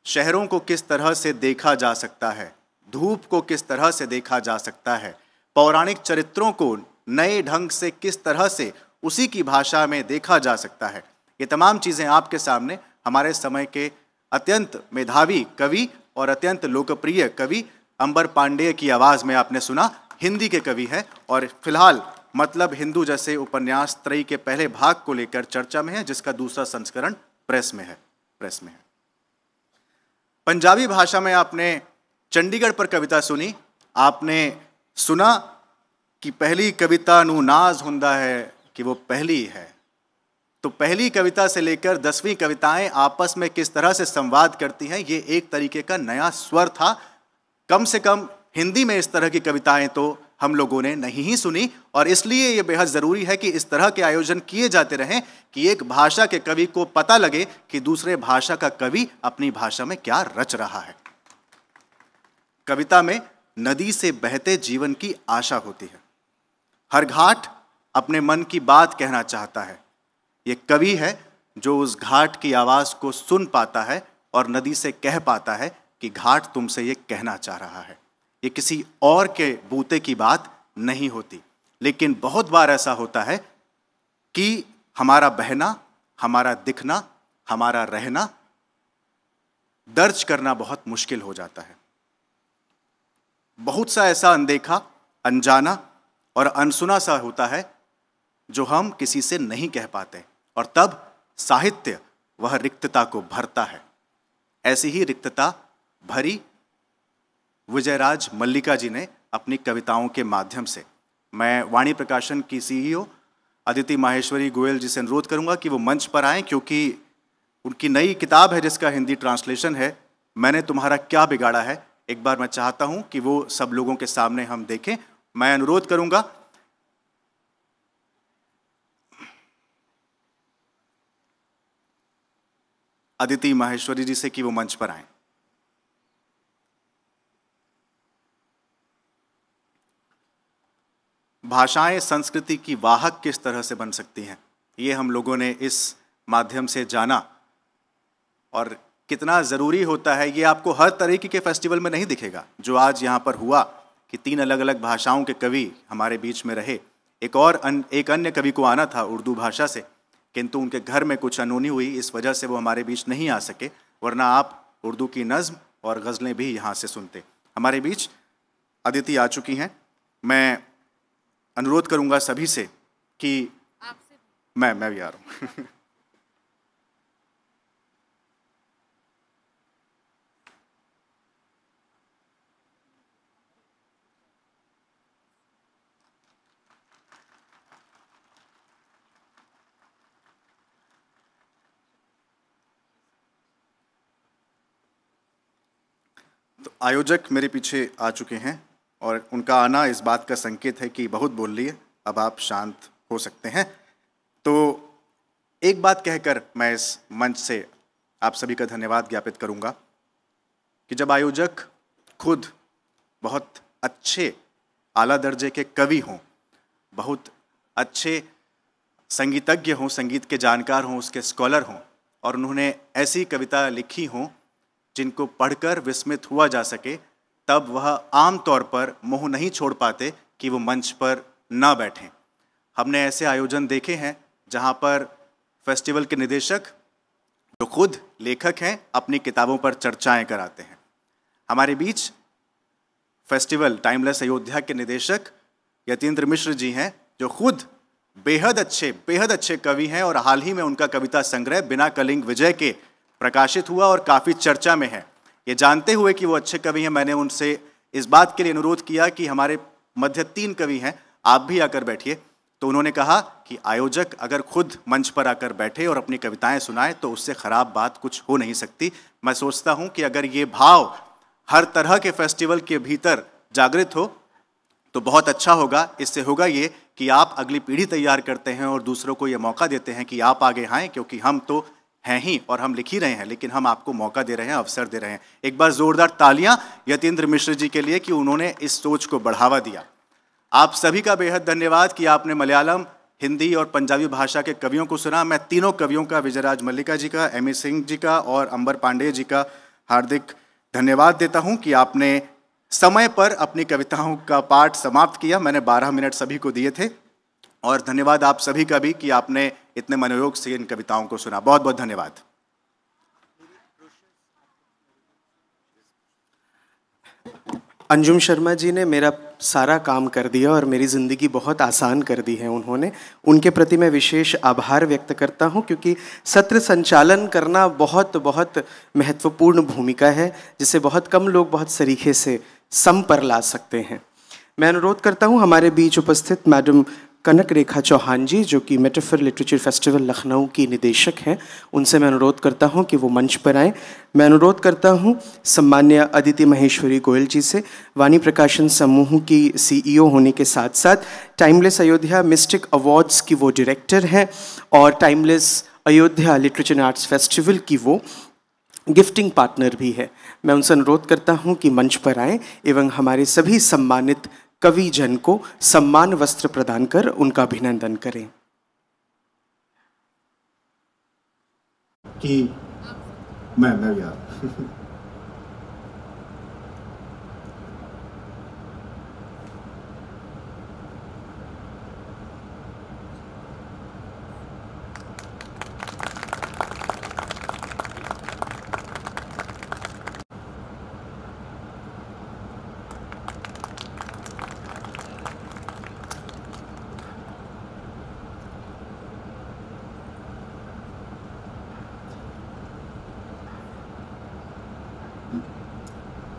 शहरों को किस तरह से देखा जा सकता है, धूप को किस तरह से देखा जा सकता है, पौराणिक चरित्रों को नए ढंग से किस तरह से उसी की भाषा में देखा जा सकता है, ये तमाम चीज़ें आपके सामने हमारे समय के अत्यंत मेधावी कवि और अत्यंत लोकप्रिय कवि अंबर पांडेय की आवाज़ में आपने सुना। हिंदी के कवि हैं और फिलहाल मतलब हिंदू जैसे उपन्यास त्रयी के पहले भाग को लेकर चर्चा में है, जिसका दूसरा संस्करण प्रेस में है। पंजाबी भाषा में आपने चंडीगढ़ पर कविता सुनी। आपने सुना कि पहली कविता नू नाज हुंदा है कि वो पहली है। तो पहली कविता से लेकर 10वीं कविताएं आपस में किस तरह से संवाद करती हैं, ये एक तरीके का नया स्वर था। कम से कम हिंदी में इस तरह की कविताएं तो हम लोगों ने नहीं ही सुनी, और इसलिए ये बेहद ज़रूरी है कि इस तरह के आयोजन किए जाते रहें कि एक भाषा के कवि को पता लगे कि दूसरे भाषा का कवि अपनी भाषा में क्या रच रहा है। कविता में नदी से बहते जीवन की आशा होती है। हर घाट अपने मन की बात कहना चाहता है। ये कवि है जो उस घाट की आवाज़ को सुन पाता है और नदी से कह पाता है कि घाट तुमसे ये कहना चाह रहा है। ये किसी और के बूते की बात नहीं होती, लेकिन बहुत बार ऐसा होता है कि हमारा बहना, हमारा दिखना, हमारा रहना दर्ज करना बहुत मुश्किल हो जाता है। बहुत सा ऐसा अनदेखा, अनजाना और अनसुना सा होता है जो हम किसी से नहीं कह पाते, और तब साहित्य वह रिक्तता को भरता है। ऐसी ही रिक्तता भरी विजयराज मल्लिका जी ने अपनी कविताओं के माध्यम से। मैं वाणी प्रकाशन की CEO अदिति माहेश्वरी गोयल जी से अनुरोध करूंगा कि वो मंच पर आएं, क्योंकि उनकी नई किताब है जिसका हिंदी ट्रांसलेशन है मैंने तुम्हारा क्या बिगाड़ा है। एक बार मैं चाहता हूं कि वो सब लोगों के सामने हम देखें। मैं अनुरोध करूंगा अदिति माहेश्वरी जी से कि वो मंच पर आएं। भाषाएं संस्कृति की वाहक किस तरह से बन सकती हैं, ये हम लोगों ने इस माध्यम से जाना, और कितना ज़रूरी होता है ये आपको हर तरीके के फेस्टिवल में नहीं दिखेगा। जो आज यहाँ पर हुआ कि 3 अलग अलग भाषाओं के कवि हमारे बीच में रहे। एक अन्य कवि को आना था उर्दू भाषा से, किंतु उनके घर में कुछ अनहोनी हुई, इस वजह से वो हमारे बीच नहीं आ सके, वरना आप उर्दू की नज़्म और गज़लें भी यहाँ से सुनते। हमारे बीच अदिति आ चुकी हैं। मैं अनुरोध करूँगा सभी से कि मैं भी आ रहा हूँ। तो आयोजक मेरे पीछे आ चुके हैं और उनका आना इस बात का संकेत है कि बहुत बोल लिए, अब आप शांत हो सकते हैं। तो एक बात कहकर मैं इस मंच से आप सभी का धन्यवाद ज्ञापित करूंगा कि जब आयोजक खुद बहुत अच्छे आला दर्जे के कवि हों, बहुत अच्छे संगीतज्ञ हों, संगीत के जानकार हों, उसके स्कॉलर हों, और उन्होंने ऐसी कविता लिखी हों जिनको पढ़कर विस्मित हुआ जा सके, तब वह आम तौर पर मुँह नहीं छोड़ पाते कि वो मंच पर ना बैठें। हमने ऐसे आयोजन देखे हैं जहाँ पर फेस्टिवल के निदेशक जो खुद लेखक हैं अपनी किताबों पर चर्चाएं कराते हैं। हमारे बीच फेस्टिवल टाइमलेस अयोध्या के निदेशक यतीन्द्र मिश्र जी हैं, जो खुद बेहद अच्छे कवि हैं, और हाल ही में उनका कविता संग्रह बिना कलिंग विजय के प्रकाशित हुआ और काफ़ी चर्चा में है। ये जानते हुए कि वो अच्छे कवि हैं, मैंने उनसे इस बात के लिए अनुरोध किया कि हमारे मध्य 3 कवि हैं, आप भी आकर बैठिए। तो उन्होंने कहा कि आयोजक अगर खुद मंच पर आकर बैठे और अपनी कविताएं सुनाए तो उससे ख़राब बात कुछ हो नहीं सकती। मैं सोचता हूं कि अगर ये भाव हर तरह के फेस्टिवल के भीतर जागृत हो तो बहुत अच्छा होगा। इससे होगा ये कि आप अगली पीढ़ी तैयार करते हैं और दूसरों को ये मौका देते हैं कि आप आगे आएँ, क्योंकि हम तो हैं ही और हम लिख ही रहे हैं, लेकिन हम आपको मौका दे रहे हैं, अवसर दे रहे हैं। एक बार ज़ोरदार तालियां यतीन्द्र मिश्र जी के लिए कि उन्होंने इस सोच को बढ़ावा दिया। आप सभी का बेहद धन्यवाद कि आपने मलयालम, हिंदी और पंजाबी भाषा के कवियों को सुना। मैं तीनों कवियों का, विजयराज मल्लिका जी का, एमी सिंह जी का और अंबर पांडे जी का हार्दिक धन्यवाद देता हूँ कि आपने समय पर अपनी कविताओं का पाठ समाप्त किया। मैंने 12 मिनट सभी को दिए थे, और धन्यवाद आप सभी का भी कि आपने इतने मनोयोग से इन कविताओं को सुना। बहुत बहुत धन्यवाद। अंजुम शर्मा जी ने मेरा सारा काम कर दिया और मेरी ज़िंदगी बहुत आसान कर दी है उन्होंने। उनके प्रति मैं विशेष आभार व्यक्त करता हूं, क्योंकि सत्र संचालन करना बहुत बहुत महत्वपूर्ण भूमिका है, जिसे बहुत कम लोग बहुत सरीखे से सम पर ला सकते हैं। मैं अनुरोध करता हूं हमारे बीच उपस्थित मैडम कनक रेखा चौहान जी, जो कि मेटाफर लिटरेचर फेस्टिवल लखनऊ की निदेशक हैं, उनसे मैं अनुरोध करता हूं कि वो मंच पर आएँ। मैं अनुरोध करता हूं सम्मान्य अदिति माहेश्वरी गोयल जी से, वाणी प्रकाशन समूह की CEO होने के साथ साथ टाइमलेस अयोध्या मिस्टिक अवार्ड्स की वो डायरेक्टर हैं, और timeless Ayodhya literature and arts festival की वो गिफ्टिंग पार्टनर भी है। मैं उनसे अनुरोध करता हूं कि मंच पर आएँ एवं हमारे सभी सम्मानित कवि जन को सम्मान वस्त्र प्रदान कर उनका अभिनंदन करें। कि मैं यार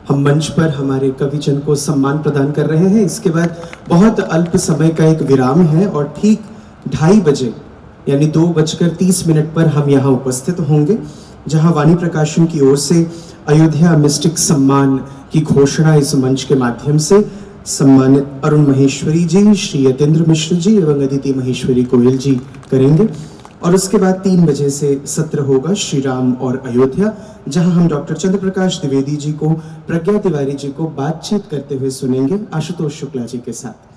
हम मंच पर हमारे कविजन को सम्मान प्रदान कर रहे हैं। इसके बाद बहुत अल्प समय का एक विराम है और ठीक 2:30 बजे यानी 2:30 पर हम यहाँ उपस्थित होंगे, जहाँ वाणी प्रकाशन की ओर से अयोध्या मिस्टिक सम्मान की घोषणा इस मंच के माध्यम से सम्मानित अरुण महेश्वरी जी, श्री यतेंद्र मिश्र जी एवं अदिति महेश्वरी गोयल जी करेंगे। और उसके बाद 3 बजे से सत्र होगा श्री राम और अयोध्या, जहां हम डॉक्टर चंद्र प्रकाश द्विवेदी जी को, प्रज्ञा तिवारी जी को बातचीत करते हुए सुनेंगे आशुतोष शुक्ला जी के साथ।